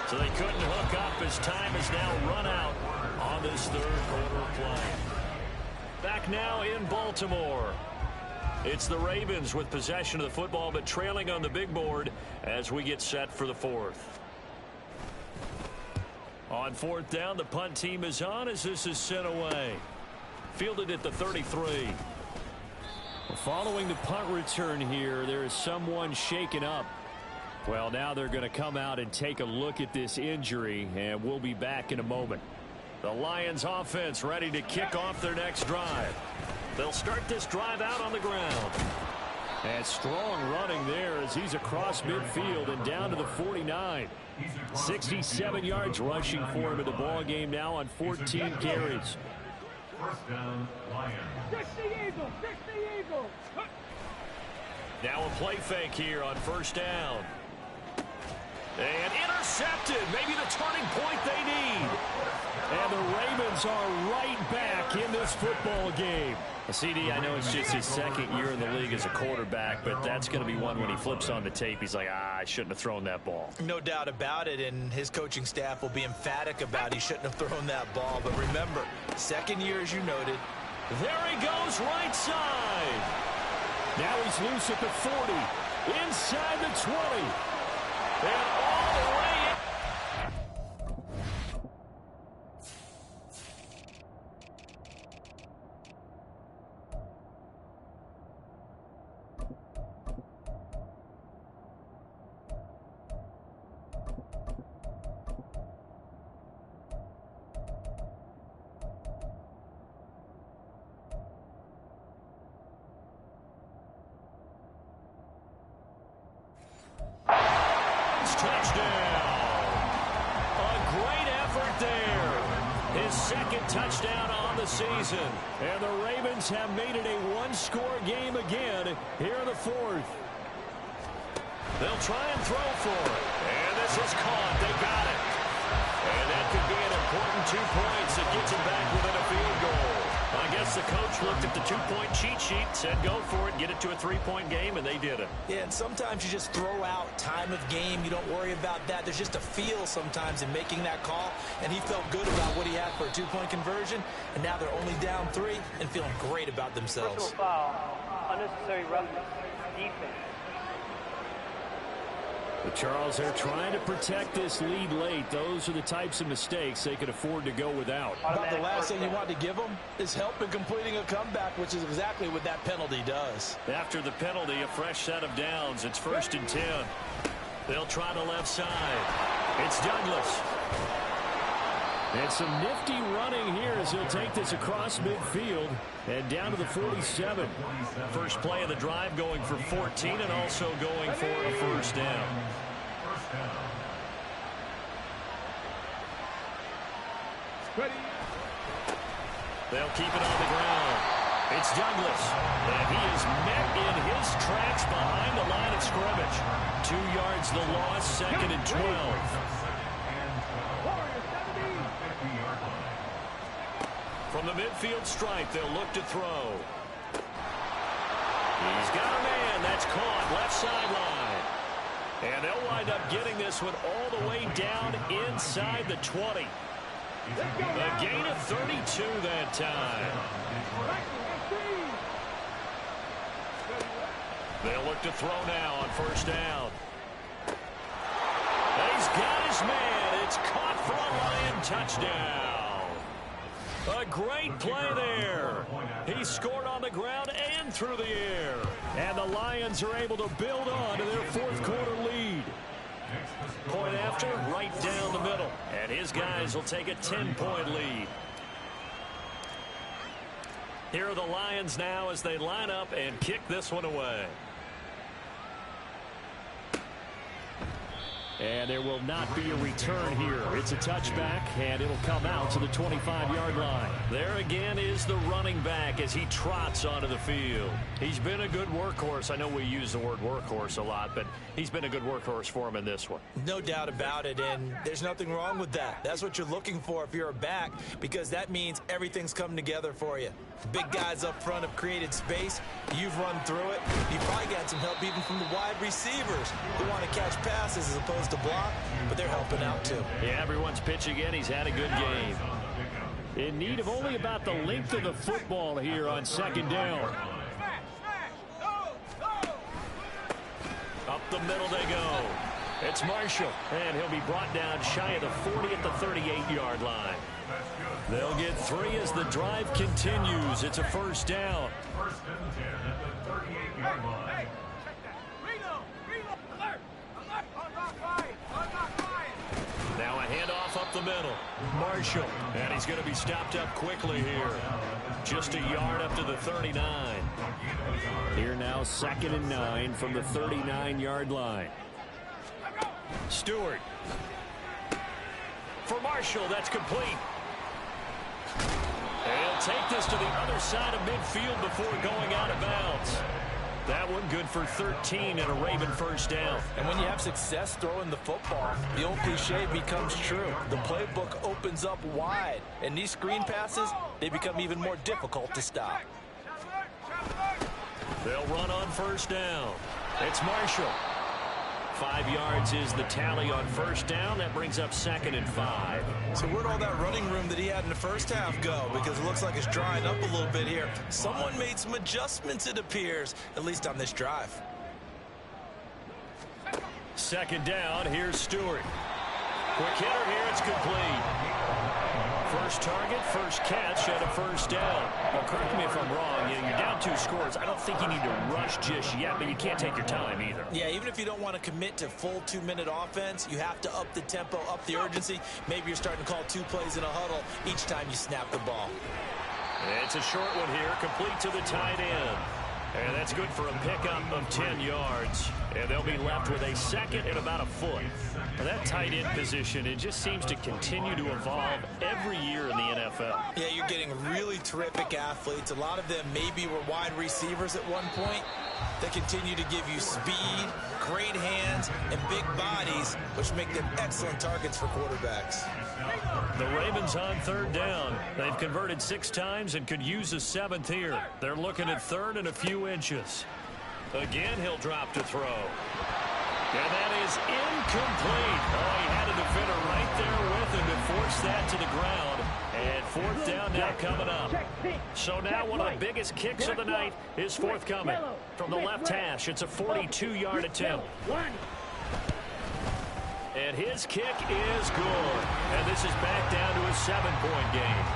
So they couldn't hook up as time is now run out on this 3rd quarter play. Back now in Baltimore. It's the Ravens with possession of the football, but trailing on the big board as we get set for the 4th. On 4th down, the punt team is on as this is sent away. Fielded at the 33. Following the punt return here, there is someone shaken up. Well, now they're going to come out and take a look at this injury, and we'll be back in a moment. The Lions offense ready to kick off their next drive. They'll start this drive out on the ground. And strong running there as he's across midfield and down to the 49. 67 yards rushing for him in the ball game now on 14 carries. First down, Lions. Now a play fake here on 1st down. And intercepted. Maybe the turning point they need. And the Ravens are right back in this football game. CD, I know it's just his 2nd year in the league as a quarterback, but that's going to be one when he flips on the tape. He's like, I shouldn't have thrown that ball. No doubt about it, and his coaching staff will be emphatic about he shouldn't have thrown that ball. But remember, 2nd year, as you noted. There he goes right side. Now he's loose at the 40, inside the 20, and all the way in. his second touchdown on the season. And the Ravens have made it a one-score game again here in the fourth. They'll try and throw for it. And this is caught. They got it. And that could be an important 2 points that gets him back within a field goal. I guess the coach looked at the 2-point cheat sheet, said go for it, get it to a 3-point game, and they did it. Yeah, and sometimes you just throw out time of game. You don't worry about that. There's just a feel sometimes in making that call, and he felt good about what he had for a 2-point conversion, and now they're only down 3 and feeling great about themselves. Personal foul, unnecessary roughness, defense. But Charles, they're trying to protect this lead late. Those are the types of mistakes they could afford to go without. About the last thing you want to give them is help in completing a comeback, which is exactly what that penalty does. After the penalty, a fresh set of downs. It's 1st and 10. They'll try the left side. It's Douglas. And some nifty running here as he'll take this across midfield and down to the 47. First play of the drive going for 14 and also going for a first down. They'll keep it on the ground. It's Douglas. And he is met in his tracks behind the line of scrimmage. 2 yards the loss, 2nd and 12. From the midfield stripe, they'll look to throw. He's got a man. That's caught. Left sideline. And they'll wind up getting this one all the way down inside the 20. A gain of 32 that time. They'll look to throw now on first down. And he's got his man. It's caught for a Lion touchdown. A great play there. He scored on the ground and through the air. And the Lions are able to build on to their 4th quarter lead. Point after, right down the middle. And his guys will take a 10-point lead. Here are the Lions now as they line up and kick this one away. And there will not be a return here. It's a touchback, and it'll come out to the 25-yard line. There again is the running back as he trots onto the field. He's been a good workhorse. I know we use the word workhorse a lot, but he's been a good workhorse for him in this one. No doubt about it, and there's nothing wrong with that. That's what you're looking for if you're a back, because that means everything's come together for you. Big guys up front have created space. You've run through it. You've probably got some help even from the wide receivers who want to catch passes as opposed to block, but they're helping out too. Yeah, everyone's pitching in. He's had a good game. In need of only about the length of the football here on 2nd down. Up the middle they go. It's Marshall, and he'll be brought down shy of the 40 at the 38-yard line. They'll get 3 as the drive continues. It's a first down. 1st and 10 at the 38-yard line. Now a handoff up the middle. Marshall, and he's going to be stopped up quickly here. Just a yard up to the 39. Here now 2nd and 9 from the 39-yard line. Stewart. For Marshall, that's complete. They'll take this to the other side of midfield before going out of bounds. That one good for 13 and a Raven first down. And when you have success throwing the football, the old cliche becomes true. The playbook opens up wide, and these screen passes, they become even more difficult to stop. They'll run on first down. It's Marshall. 5 yards is the tally on first down. That brings up 2nd and 5. So where'd all that running room that he had in the first half go? Because it looks like it's drying up a little bit here. Someone made some adjustments, it appears, at least on this drive. 2nd down. Here's Stewart. Quick hitter here. It's complete. First target, first catch, and a first down. Now, correct me if I'm wrong. You're down 2 scores. I don't think you need to rush just yet, but you can't take your time either. Yeah, even if you don't want to commit to full 2-minute offense, you have to up the tempo, up the urgency. Maybe you're starting to call 2 plays in a huddle each time you snap the ball. It's a short one here, complete to the tight end. And that's good for a pickup of 10 yards. And they'll be left with a second and about a foot. Now that tight end position, it just seems to continue to evolve every year in the NFL. Yeah, you're getting really terrific athletes. A lot of them maybe were wide receivers at one point. They continue to give you speed, great hands, and big bodies, which make them excellent targets for quarterbacks. The Ravens on third down. They've converted 6 times and could use a 7th here. They're looking at third and a few inches. Again, he'll drop to throw. And that is incomplete. Oh, he had a defender right there with him to force that to the ground. And fourth down now coming up. So now one of the biggest kicks of the night is forthcoming. From the left hash, it's a 42-yard attempt. And his kick is good. And this is back down to a 7-point game.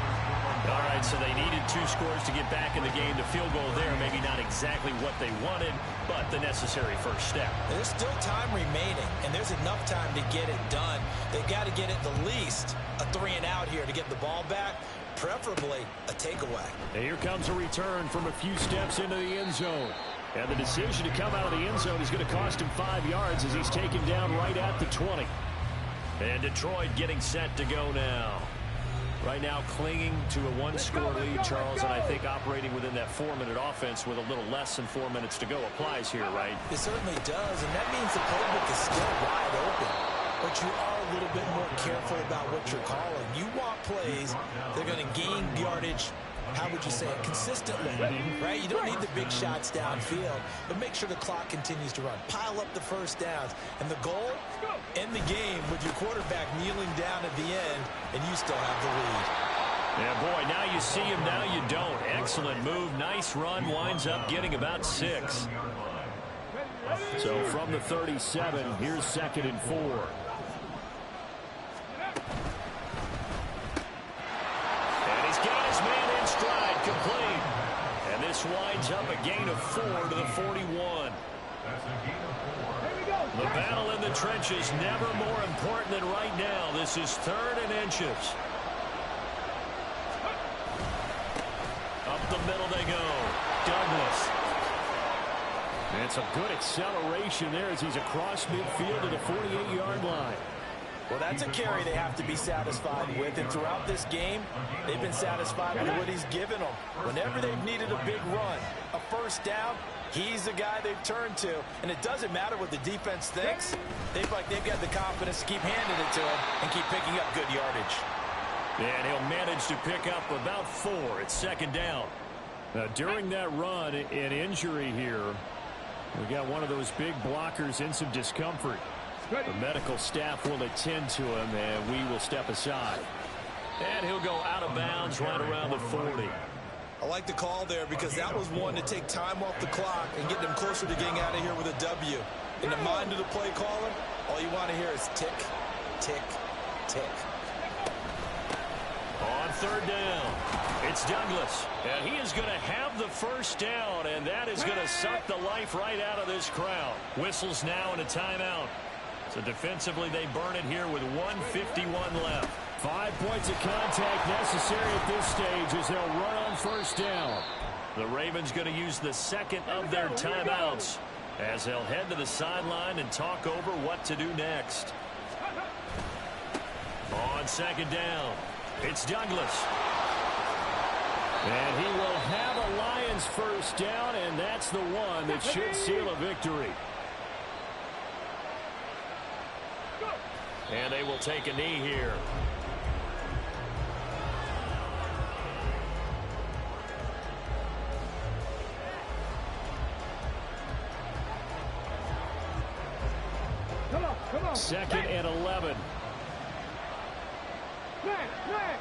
All right, so they needed 2 scores to get back in the game. The field goal there, maybe not exactly what they wanted, but the necessary first step. There's still time remaining, and there's enough time to get it done. They've got to get at the least a 3-and-out here to get the ball back, preferably a takeaway. And here comes a return from a few steps into the end zone. And the decision to come out of the end zone is going to cost him 5 yards as he's taken down right at the 20. And Detroit getting set to go now. Right now clinging to a 1-score lead, Charles, and I think operating within that 4-minute offense with a little less than 4 minutes to go applies here, right? It certainly does, and that means the playbook is still wide open. But you are a little bit more careful about what you're calling. You want plays that are going to gain yardage, how would you say it, consistently, right? You don't need the big shots downfield, but make sure the clock continues to run. Pile up the first downs. And the goal, end the game with your quarterback kneeling down at the end, and you still have the lead. Yeah, boy, now you see him, now you don't. Excellent move, nice run, winds up getting about 6. So from the 37, here's 2nd and 4. Complete. And this winds up a gain of 4 to the 41. The battle in the trenches never more important than right now. This is 3rd and inches. Up the middle they go. Douglas. And some good acceleration there as he's across midfield to the 48-yard line. Well, that's a carry they have to be satisfied with, and throughout this game, they've been satisfied with what he's given them. Whenever they've needed a big run, a first down, he's the guy they've turned to, and it doesn't matter what the defense thinks. They feel like they've got the confidence to keep handing it to him and keep picking up good yardage. And he'll manage to pick up about 4. It's 2nd down. Now, during that run, an injury here. We got one of those big blockers in some discomfort. The medical staff will attend to him, and we will step aside. And he'll go out of bounds right around the 40. I like the call there because that was one to take time off the clock and get them closer to getting out of here with a W. In the mind of the play caller, all you want to hear is tick, tick, tick. On 3rd down, it's Douglas. And he is going to have the first down, and that is going to suck the life right out of this crowd. Whistles now and a timeout. So defensively, they burn it here with 1:51 left. 5 points of contact necessary at this stage as they'll run on first down. The Ravens going to use the 2nd of their timeouts as they'll head to the sideline and talk over what to do next. On 2nd down, it's Douglas. And he will have a Lions first down, and that's the one that should seal a victory. And they will take a knee here. Come on. 2nd and 11. Flag.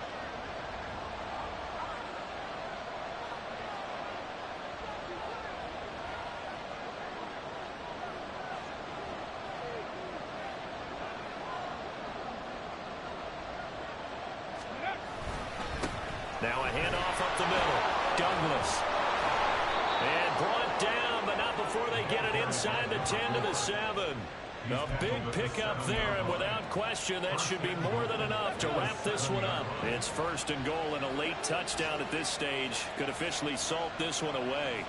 Now a handoff up the middle. Douglas. And brought down, but not before they get it inside the 10 to the 7. A big pickup there, and without question, that should be more than enough to wrap this one up. It's 1st and goal, and a late touchdown at this stage could officially salt this one away.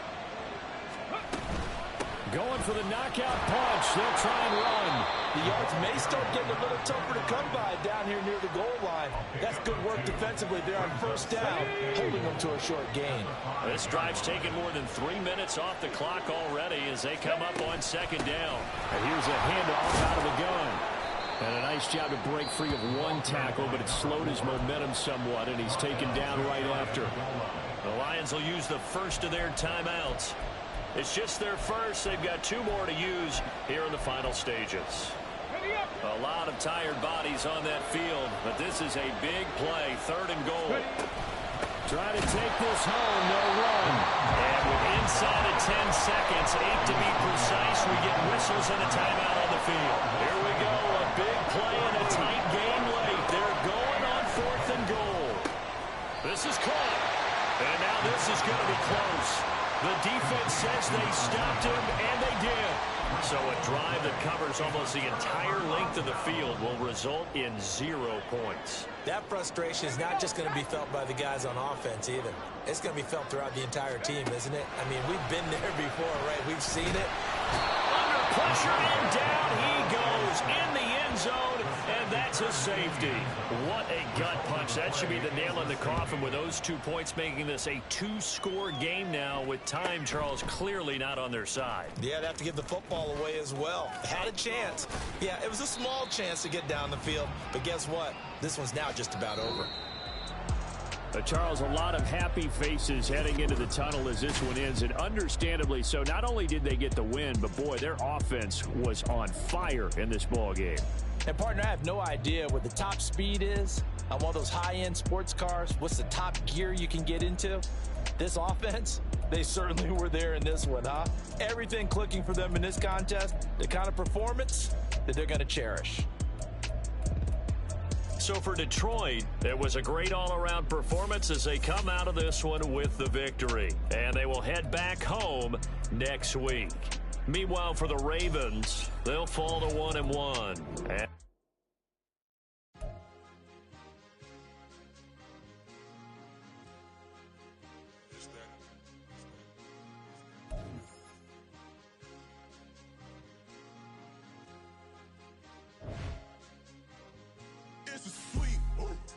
Going for the knockout punch. They'll try and run. The yards may start getting a little tougher to come by down here near the goal line. That's good work defensively there on first down, holding them to a short gain. This drive's taken more than 3 minutes off the clock already as they come up on second down. And here's a handoff out of the gun. And a nice job to break free of one tackle, but it slowed his momentum somewhat, and he's taken down right after. The Lions will use the first of their timeouts. It's just their first. They've got 2 more to use here in the final stages. A lot of tired bodies on that field, but this is a big play, 3rd and goal. Try to take this home, no run. And with inside of 10 seconds, 8 to be precise, we get whistles and a timeout on the field. Here we go, a big play and a tight game late. They're going on 4th and goal. This is caught, and now this is going to be close. The defense says they stopped him, and they did. So a drive that covers almost the entire length of the field will result in 0 points. That frustration is not just going to be felt by the guys on offense either. It's going to be felt throughout the entire team, isn't it? I mean, we've been there before, right? We've seen it. Under pressure, and down he goes in the end zone, and that's a safety. What a gut punch. That should be the nail in the coffin with those 2 points, making this a 2-score game now with time, Charles, clearly not on their side. Yeah, they have to give the football away as well. Had a chance. Yeah, it was a small chance to get down the field, but guess what? This one's now just about over. Charles, a lot of happy faces heading into the tunnel as this one ends, and understandably so. Not only did they get the win, but boy, their offense was on fire in this ball game. And partner, I have no idea what the top speed is on one of those high-end sports cars. What's the top gear you can get into? This offense, they certainly were there in this one, huh? Everything clicking for them in this contest, the kind of performance that they're going to cherish. So for Detroit, it was a great all-around performance as they come out of this one with the victory. And they will head back home next week. Meanwhile, for the Ravens, they'll fall to 1-1. It's a sweep.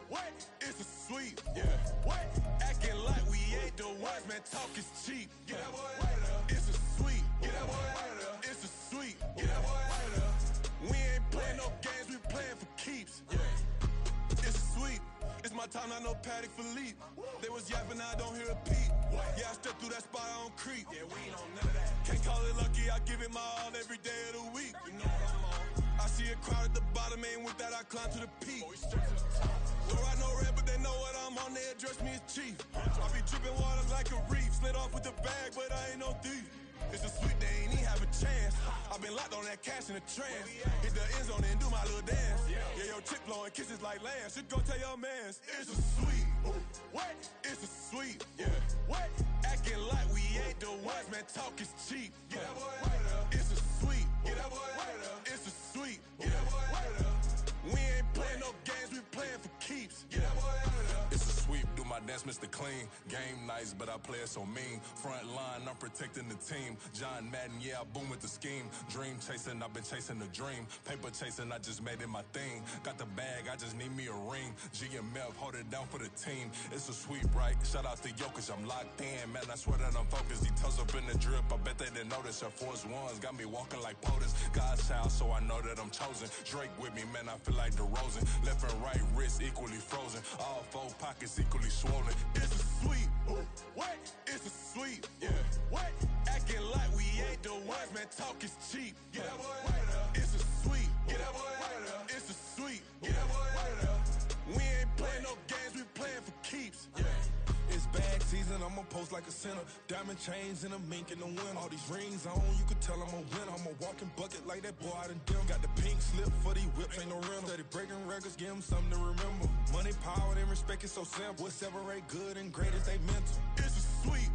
What? It's a sweep. Yeah. What? Acting like we ain't the ones, man. Talk is cheap. Get that boy right up. It's a sweep. Get that boy right up. It's a sweep. Get that boy right up. We ain't playing no games. We playing for keeps. Yeah. It's a sweep. It's my time, not no Paddock Philippe. They was yapping, I don't hear a peep. Yeah, I step through that spot, I don't creep. Yeah, we ain't on none of that. Can't call it lucky, I give it my all every day of the week. You know what I'm on. I see a crowd at the bottom, and with that I climb to the peak. Don't ride no red, but they know what I'm on. They address me as chief. I be dripping water like a reef. Slid off with the bag, but I ain't no thief. It's a sweet, they ain't even have a chance. I been locked on that cash in a trance. Hit the end zone and do my little dance. Yeah, your chick blowing kisses like Lance. Should go tell your mans. It's a sweet. What? It's a sweet. Yeah. What? Acting like we ain't the ones, man. Talk is cheap. Get that boy right up. It's a sweet. Get that boy right up. It's a sweet. Get that boy right up. We ain't playing no games, we playing for keeps. Get that boy right up. It's a sweep, do my dance, Mr. Clean. Game nice, but I play it so mean. Front line, I'm protecting the team. John Madden, yeah, I boom with the scheme. Dream chasing, I've been chasing the dream. Paper chasing, I just made it my thing. Got the bag, I just need me a ring. G and Mel, hold it down for the team. It's a sweep, right? Shout out to Jokic, I'm locked in. Man, I swear that I'm focused. He toes up in the drip, I bet they didn't notice. Your force ones got me walking like POTUS. God's child, so I know that I'm chosen. Drake with me, man, I feel like DeRozan. Left and right wrist equally frozen. All 4 pockets equally swollen. It's a sweep. What? It's a sweep. Yeah. What? Acting like we ain't the ones, man. Talk is cheap. Get that boy right up. It's a sweep. Get that boy right up. It's a sweep. Get that boy right up. We ain't playing no games, we playing for keeps. Yeah. It's bag season, I'ma post like a sinner. Diamond chains and a mink in the wind. All these rings on, you could tell I'm a winner. I'm a walking bucket like that boy out in dim. Got the pink slip for these whips, ain't no rental. Steady breaking records, give them something to remember. Money, power, and respect is so simple. What separate good and great is they mental. It's a sweep.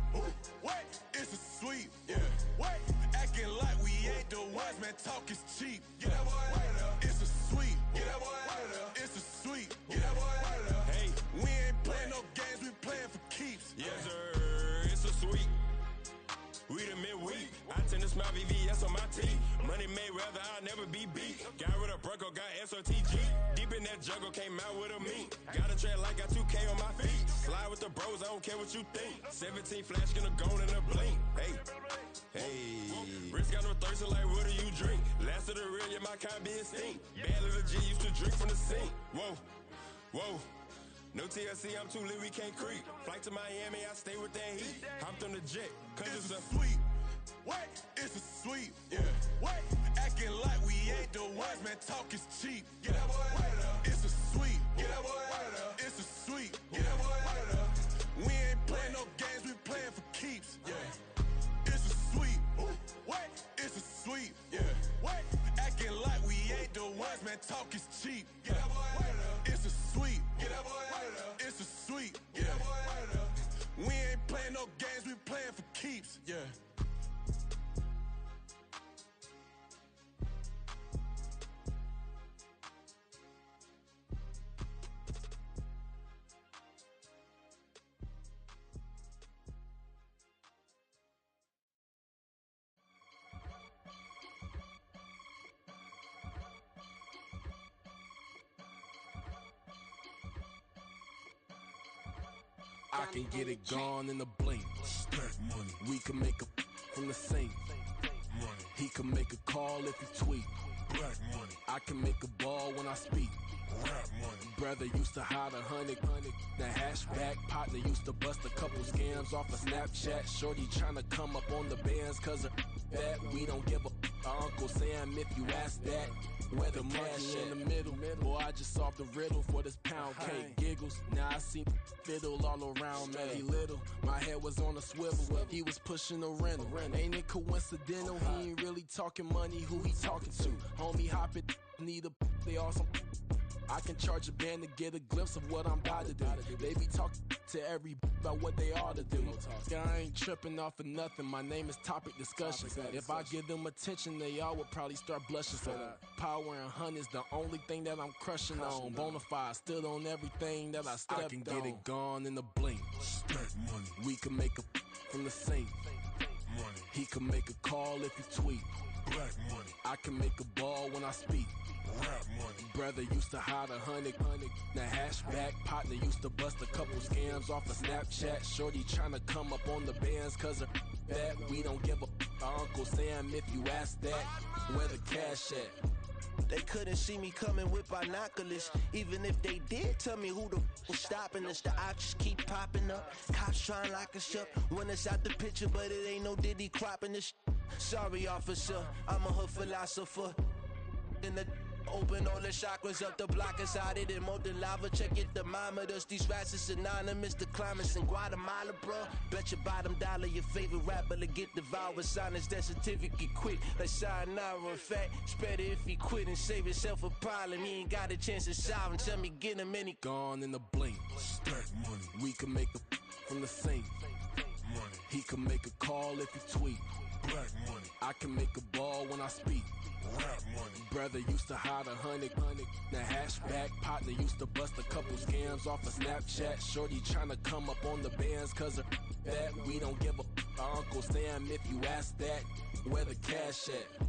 What? It's a sweep. Yeah. What? Acting like we ain't the ones, man. Talk is cheap. Get that boy right up. It's a sweep. Get that boy right up. It's a sweep. Get that boy right up. Hey, we ain't playing no games, we playing for keeps. Yes, sir. It's a sweep. We the midweek. I in the smile, VVS on my teeth. Money made rather, I'll never be beat. Got rid of Bronco, got SOTG. Deep in that jungle, came out with a meat. Got a track like got 2K on my feet. Slide with the bros, I don't care what you think. 17 flash, gonna go in a blink. Hey, hey. Wrist got no thirst, like what do you drink? Last of the real, yeah, my kind be extinct. Bad little G used to drink from the sink. Whoa, whoa. No TLC, I'm too lit, we can't creep. Flight to Miami, I stay with that heat. Hopped on the jet, cause it's a sweet. What? It's a sweet. Yeah. What? Acting like we ain't the ones, man. Talk is cheap. Get that boy right up. It's a sweet. Get that boy right up. It's a sweet. Get that boy right up. We ain't playing no games, we playing for keeps. Yeah. It's a sweet. Ooh. What? It's a sweet. Yeah. What? Acting like we ain't the ones, man. Talk is cheap. Get that boy right up. It's a sweet. Get that boy right up. It's a sweet. Get that boy right up. We ain't playing no games, we playing for keeps. Yeah. I can get it gone in a blink. Stack money. We can make a from the sink. Money. He can make a call if he tweet. Black money. I can make a ball when I speak. Rap money. Brother used to hide 100. The hashback partner used to bust a couple scams off of Snapchat. Shorty tryna come up on the bands cause of that. We don't give a Uncle Sam if you ask that. Where the cash in the middle. Boy, I just solved the riddle for this pound cake. Giggles, now I see fiddle all around me. He little, my head was on a swivel. He was pushing a rental. Ain't it coincidental? He ain't really talking money, who he talking to? Homie hopping, need a, they awesome. I can charge a band to get a glimpse of what I'm about to do. They be talking to every about what they ought to do. I ain't tripping off of nothing. My name is topic discussion. If I give them attention, they all would probably start blushing. So power and hunt is the only thing that I'm crushing on. Bonafide, stood on everything that I stepped on. I can get it gone in a blink. Stack money. We can make a from the sink. Money. He can make a call if he tweet. Black money. I can make a ball when I speak. Rap money. Brother used to hide 100. The hashback partner used to bust a couple scams off of Snapchat. Shorty tryna come up on the bands cause of that. We don't give a Uncle Sam if you ask that. Where the cash at? They couldn't see me coming with binoculars. Even if they did, tell me who the was stopping us. The options keep popping up. Cops trying lock us up. When it's out the picture, but it ain't no Diddy cropping this. Sorry, officer, I'm a hood philosopher. In the open all the chakras up the block inside it and molten lava. Check your thermometers. These rats is synonymous. The climates in Guatemala, bro. Bet your bottom dollar your favorite rapper to get devoured. Sign his death certificate quick. Like sayonara. In fact, it's better if he quit and save himself a problem. He ain't got a chance to solve him. Tell me get him any gone in a blink. Stack money. We can make a from the sink. Money. He can make a call if he tweet. Black money. I can make a ball when I speak. Rap money. Brother used to hide 100. The hashback partner used to bust a couple scams off of Snapchat. Shorty tryna come up on the bands cause of that. We don't give a Uncle Sam if you ask that. Where the cash at?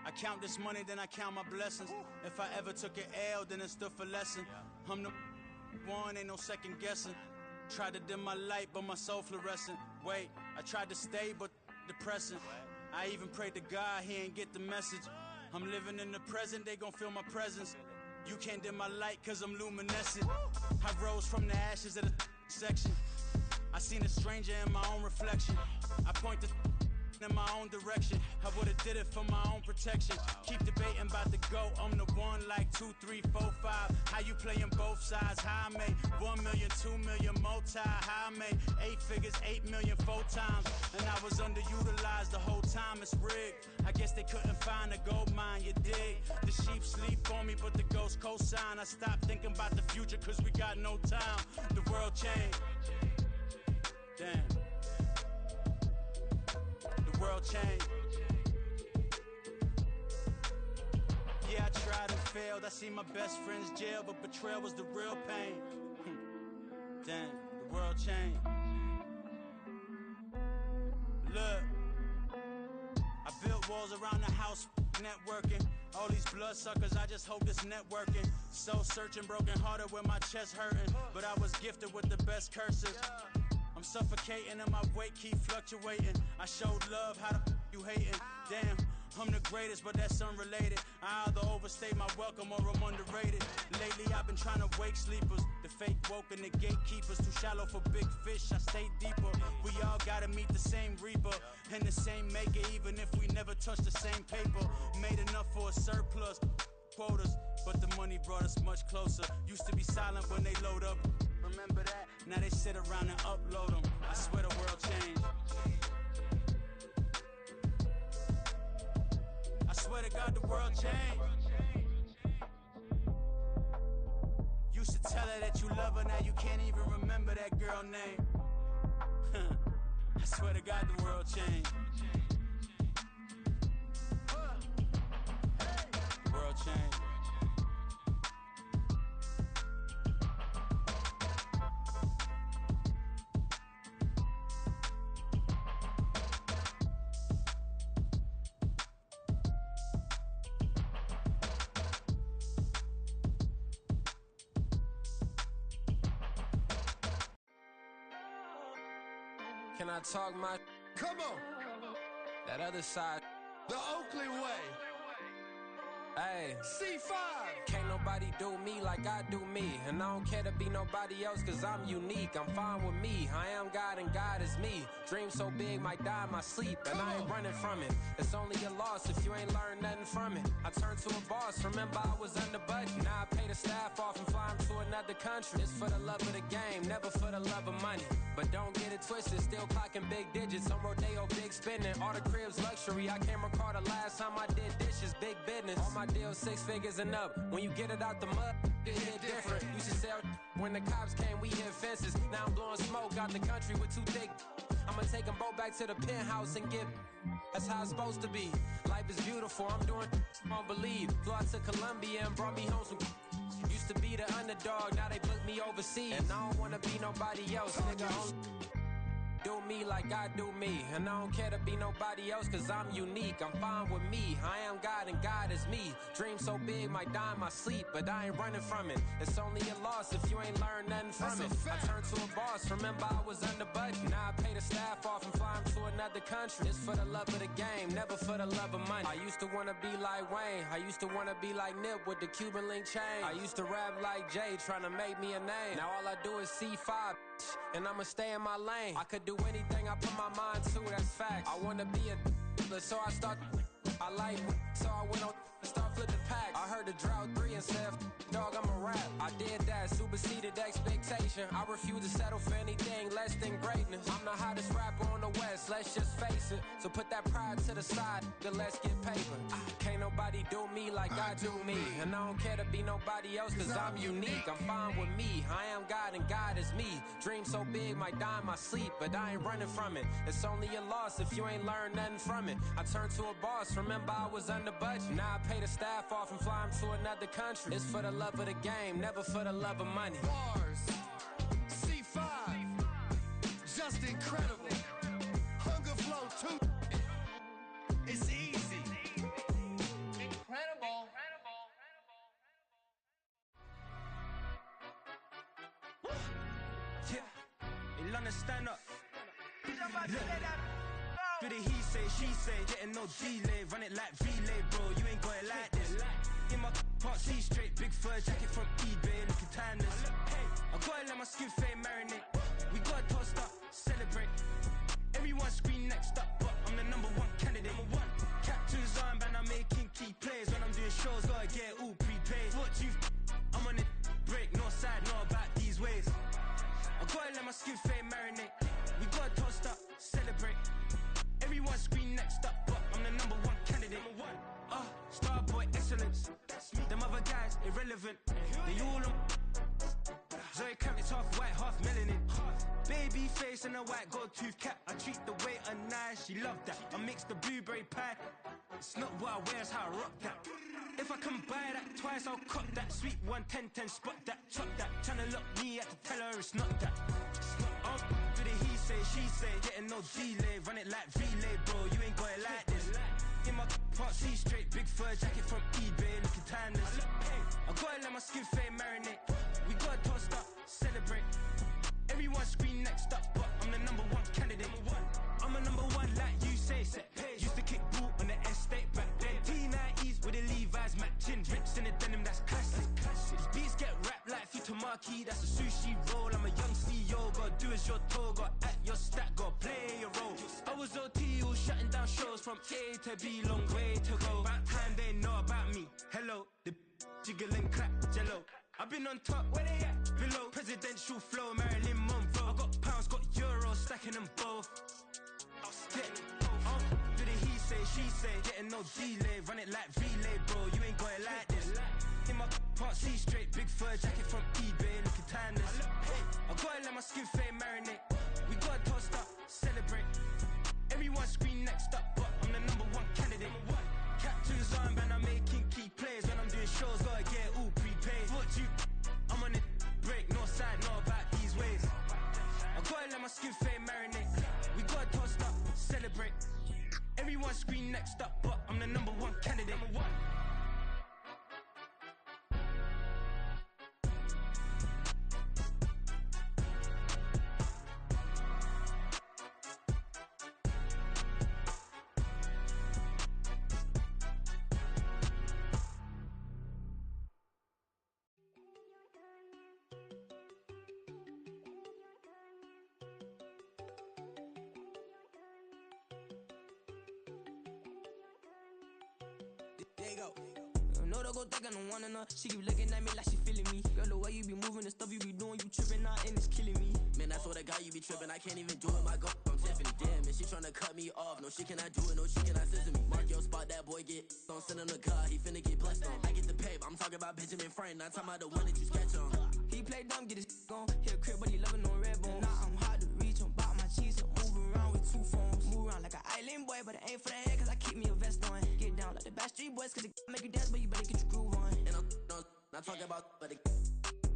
I count this money, then I count my blessings. If I ever took an L, then it stood for lesson. I'm the one, ain't no second guessing. Tried to dim my light, but my soul fluorescent. Wait, I tried to stay, but depressing. I even prayed to God, he ain't get the message. I'm living in the present, they gon' feel my presence. You can't dim my light, cause I'm luminescent. I rose from the ashes of the section. I seen a stranger in my own reflection. I point the in my own direction. I would've did it for my own protection. Keep debating about the GOAT. I'm the one like 2, 3, 4, 5. How you playing both sides? How I make 1 million, 2 million, multi. How I make 8 figures, 8 million, 4 times. And I was underutilized the whole time. It's rigged. I guess they couldn't find a gold mine. You dig? The sheep sleep on me, but the ghost co-sign. I stopped thinking about the future, cause we got no time. The world changed. Damn. world change. Yeah, I tried and failed. I seen my best friends jail, but betrayal was the real pain. Damn, the world changed. Look, I built walls around the house, networking. All these bloodsuckers, I just hope this networking. Soul searching, broken hearted with my chest hurting. But I was gifted with the best curses. I'm suffocating and my weight keep fluctuating. I showed love, how the you hating? Damn, I'm the greatest, but that's unrelated. I either overstay my welcome or I'm underrated. Lately I've been trying to wake sleepers. The fake woke and the gatekeepers. Too shallow for big fish, I stay deeper. We all gotta meet the same reaper and the same maker, even if we never touch the same paper. Made enough for a surplus, quotas, but the money brought us much closer. Used to be silent when they load up. Remember that? Now they sit around and upload them. I swear the world changed. I swear to God the world changed. Used to tell her that you love her, now you can't even remember that girl name. I swear to God the world changed. The world changed. Can I talk my? Come on. That other side. The Oakley way. Hey. C5. Can't nobody do me like I do me. And I don't care to be nobody else cause I'm unique. I'm fine with me. I am God and God is me. Dream so big might die in my sleep. And I ain't running from it. It's only a loss if you ain't learned nothing from it. I turned to a boss. Remember I was under budget. Now I pay the staff off and fly them to another country. It's for the love of the game, never for the love of money. But don't get it twisted, still clocking big digits. On Rodeo, big spending. All the cribs luxury. I can't recall the last time I did dishes. Big business. All my deals 6 figures and up. When you get it out the mud, it hit different. Used to sell when the cops came, we hit fences. Now I'm blowing smoke out the country with 2 thick. I'ma take them both back to the penthouse and get. That's how it's supposed to be. Life is beautiful, I'm doing won't believe. Flew out to Colombia and brought me home some. Used to be the underdog, now they book me overseas. And I don't wanna be nobody else, nigga. Do me like I do me. And I don't care to be nobody else cause I'm unique. I'm fine with me. I am God and God is me. Dream so big might die in my sleep, but I ain't running from it. It's only a loss if you ain't learned nothing from it. I turned to a boss, remember I was under budget. Now I pay the staff off and fly them to another country. It's for the love of the game, never for the love of money. I used to wanna be like Wayne. I used to wanna be like Nip with the Cuban link chain. I used to rap like Jay, trying to make me a name. Now all I do is C5, and I'ma stay in my lane. I could do anything I put my mind to, that's facts. I wanna be a so I start. I like so I went on start flipping packs. I heard the drought 3 and said, dog, I'm a rap. I did that, superseded expectation. I refuse to settle for anything less than greatness. I'm the hottest rapper on the West, let's just face it. So put that pride to the side, then let's get paper. Can't nobody do me like I do me. And I don't care to be nobody else cause I'm unique. I'm fine with me, I am God and God is me. Dream so big might die in my sleep, but I ain't running from it. It's only a loss if you ain't learned nothing from it. I turned to a boss, remember I was under budget. Now I pay the staff off and fly them to another country. It's for the love of the game, never for the love of money. Bars. C5. Just incredible. Hunger flow 2. It's easy. Incredible. Yeah. In London, stand up. Look. Do the he say, she say, getting no delay, run it like relay, bro, you ain't got it like this. In my can't see straight, big fur jacket from eBay, looking timeless. I gotta let my skin fade marinate. We gotta toast up, celebrate. Everyone scream next up, but I'm the #1 candidate. Captain's armband, I'm making key plays. When I'm doing shows, gotta get all prepaid. What you I'm on it, break, no side, no about these ways. I gotta let my skin fade marinate. We gotta toast up, celebrate. Everyone scream next up, but I'm the #1 candidate. Starboy excellence. Them other guys irrelevant. They all on Zoe cramp, it's half white, half melanin. Baby face and a white gold tooth cap. I treat the waiter nice, she love that. I mix the blueberry pie. It's not what I wear, it's how I rock that. If I can buy that twice, I'll cop that. Sweet 110, spot that, chop that. Tryna lock me, I have to tell her it's not that. Do the he say, she say, getting no delay. Run it like relay, bro, you ain't got it like this. In my part C straight, big fur jacket from eBay, looking timeless. I gotta let my skin fade marinate. We gotta toast up, celebrate. Everyone scream next up, but I'm the number one candidate. I'm a number one like you say. Used to kick ball on the estate back then. T90s with the Levi's matching. Rips in the denim, that's classic. These beats get wrapped like Futamaki, that's a sushi roll. I'm a young CEO, gotta do as you're told. Gotta act your stat, gotta play your role. I was OT, all shutting down shows from A to B, long way to go. About time they know about me. Hello, the jiggle and clap, jello. I've been on top, where they at? Below, presidential flow, Marilyn Monroe. I got pounds, got euros, stacking them both. Do the he say, she say, getting no delay. Run it like relay, bro, you ain't got it like this. In my part C straight, big fur jacket from eBay, looking timeless. I gotta let my skin fade marinate. We gotta toast up, celebrate. Everyone scream next up, but I'm the number one candidate. Captain's armband, I'm making key plays. When I'm doing shows, gotta get it all prepaid. What you, I'm on it, break, no side, know about these ways. I gotta let my skin fade marinate. We gotta toast up, celebrate. Everyone scream next up, but I'm the number one candidate. There you go. No, don't go think I don't wanna know. She keep looking at me like she feeling me. Girl, the way you be moving, the stuff you be doing, you tripping out and it's killing me. Man, I swear to God, you be tripping. I can't even do it. My girl from Tiffany. Damn, and she tryna cut me off. No, she cannot do it. No, she cannot scissor me. Mark your spot, that boy get on. Send him to God, he finna get blessed on. I get the paper. I'm talking about Benjamin Franklin. Not talking about the one that you sketch on. He play dumb, get his gone. Hit a crib, but he loving on red bone. Now I'm hard to reach. I'm about my cheese. Move around with two phones. Move around like an island boy, but it ain't for the head, cause I keep me a vest on. Get down like the Backstreet Boys, cause it make you dance, but you better get your groove on. And I'm not talking about, but it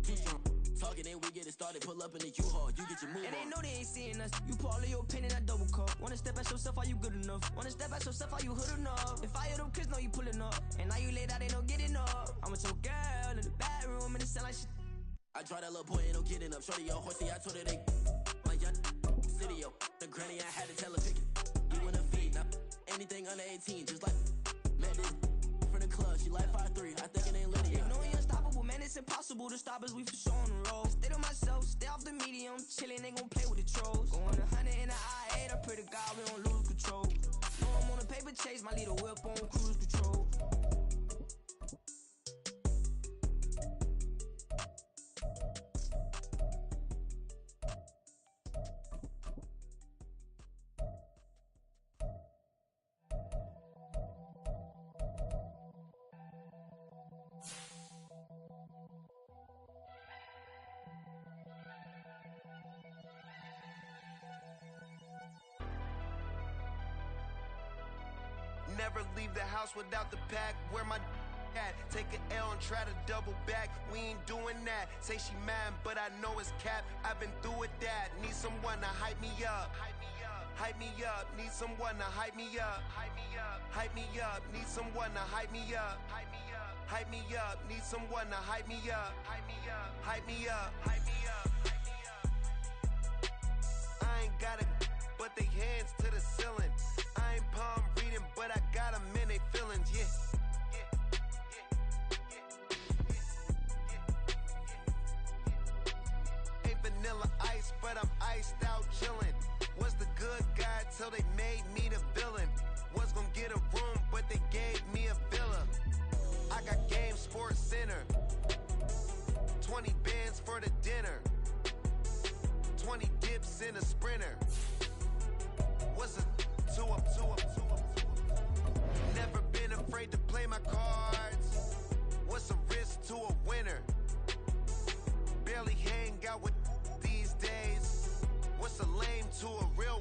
too strong. Talking and we get it started, pull up in the U-Haul, you get your move and on. they know they ain't seeing us. You put all of your pen in that double cup. Wanna step at yourself, are you good enough? Wanna step at yourself, are you hood enough? If I hear them kids know you pulling up, and now you laid out, they don't get enough. I'm with your girl in the bedroom, and it sound like shit. I draw that little boy, ain't no getting up. Shorty, yo, horsey, I told her they my young city, yo. The granny, I had to tell her pick it. You in the feed, now anything under 18, just like met this from the club. She like 5'3", I think it ain't Lydia. They know we unstoppable, man, it's impossible to stop us, we for sure on the road. Stay to myself, stay off the medium, chillin', they gon' play with the trolls. Going 100 in the I-8, I pray to God we don't lose control. No, I'm on a paper chase, my leader whip on cruise control. Never leave the house without the pack. Where my at? Take an L and try to double back. We ain't doing that. Say she mad, but I know it's cap. I've been through with that. Need someone to hype me up. Hype me up. Need someone to hype me up. Hype me up. Need someone to hype me up. Hype me up. Need someone to hype me up. Hype me up. Hype me up. Hype me up. I ain't got it, but they hands to the ceiling. I ain't palm reading, but I got them in they feelings, yeah. Ain't vanilla ice, but I'm iced out chillin'. Was the good guy till they made me the villain. Was gonna get a room, but they gave me a villa. I got Game Sports Center. 20 bands for the dinner. 20 dips in a sprinter. What's a 2 up? Never been afraid to play my cards. What's a risk to a winner? Barely hang out with these days. What's a lame to a real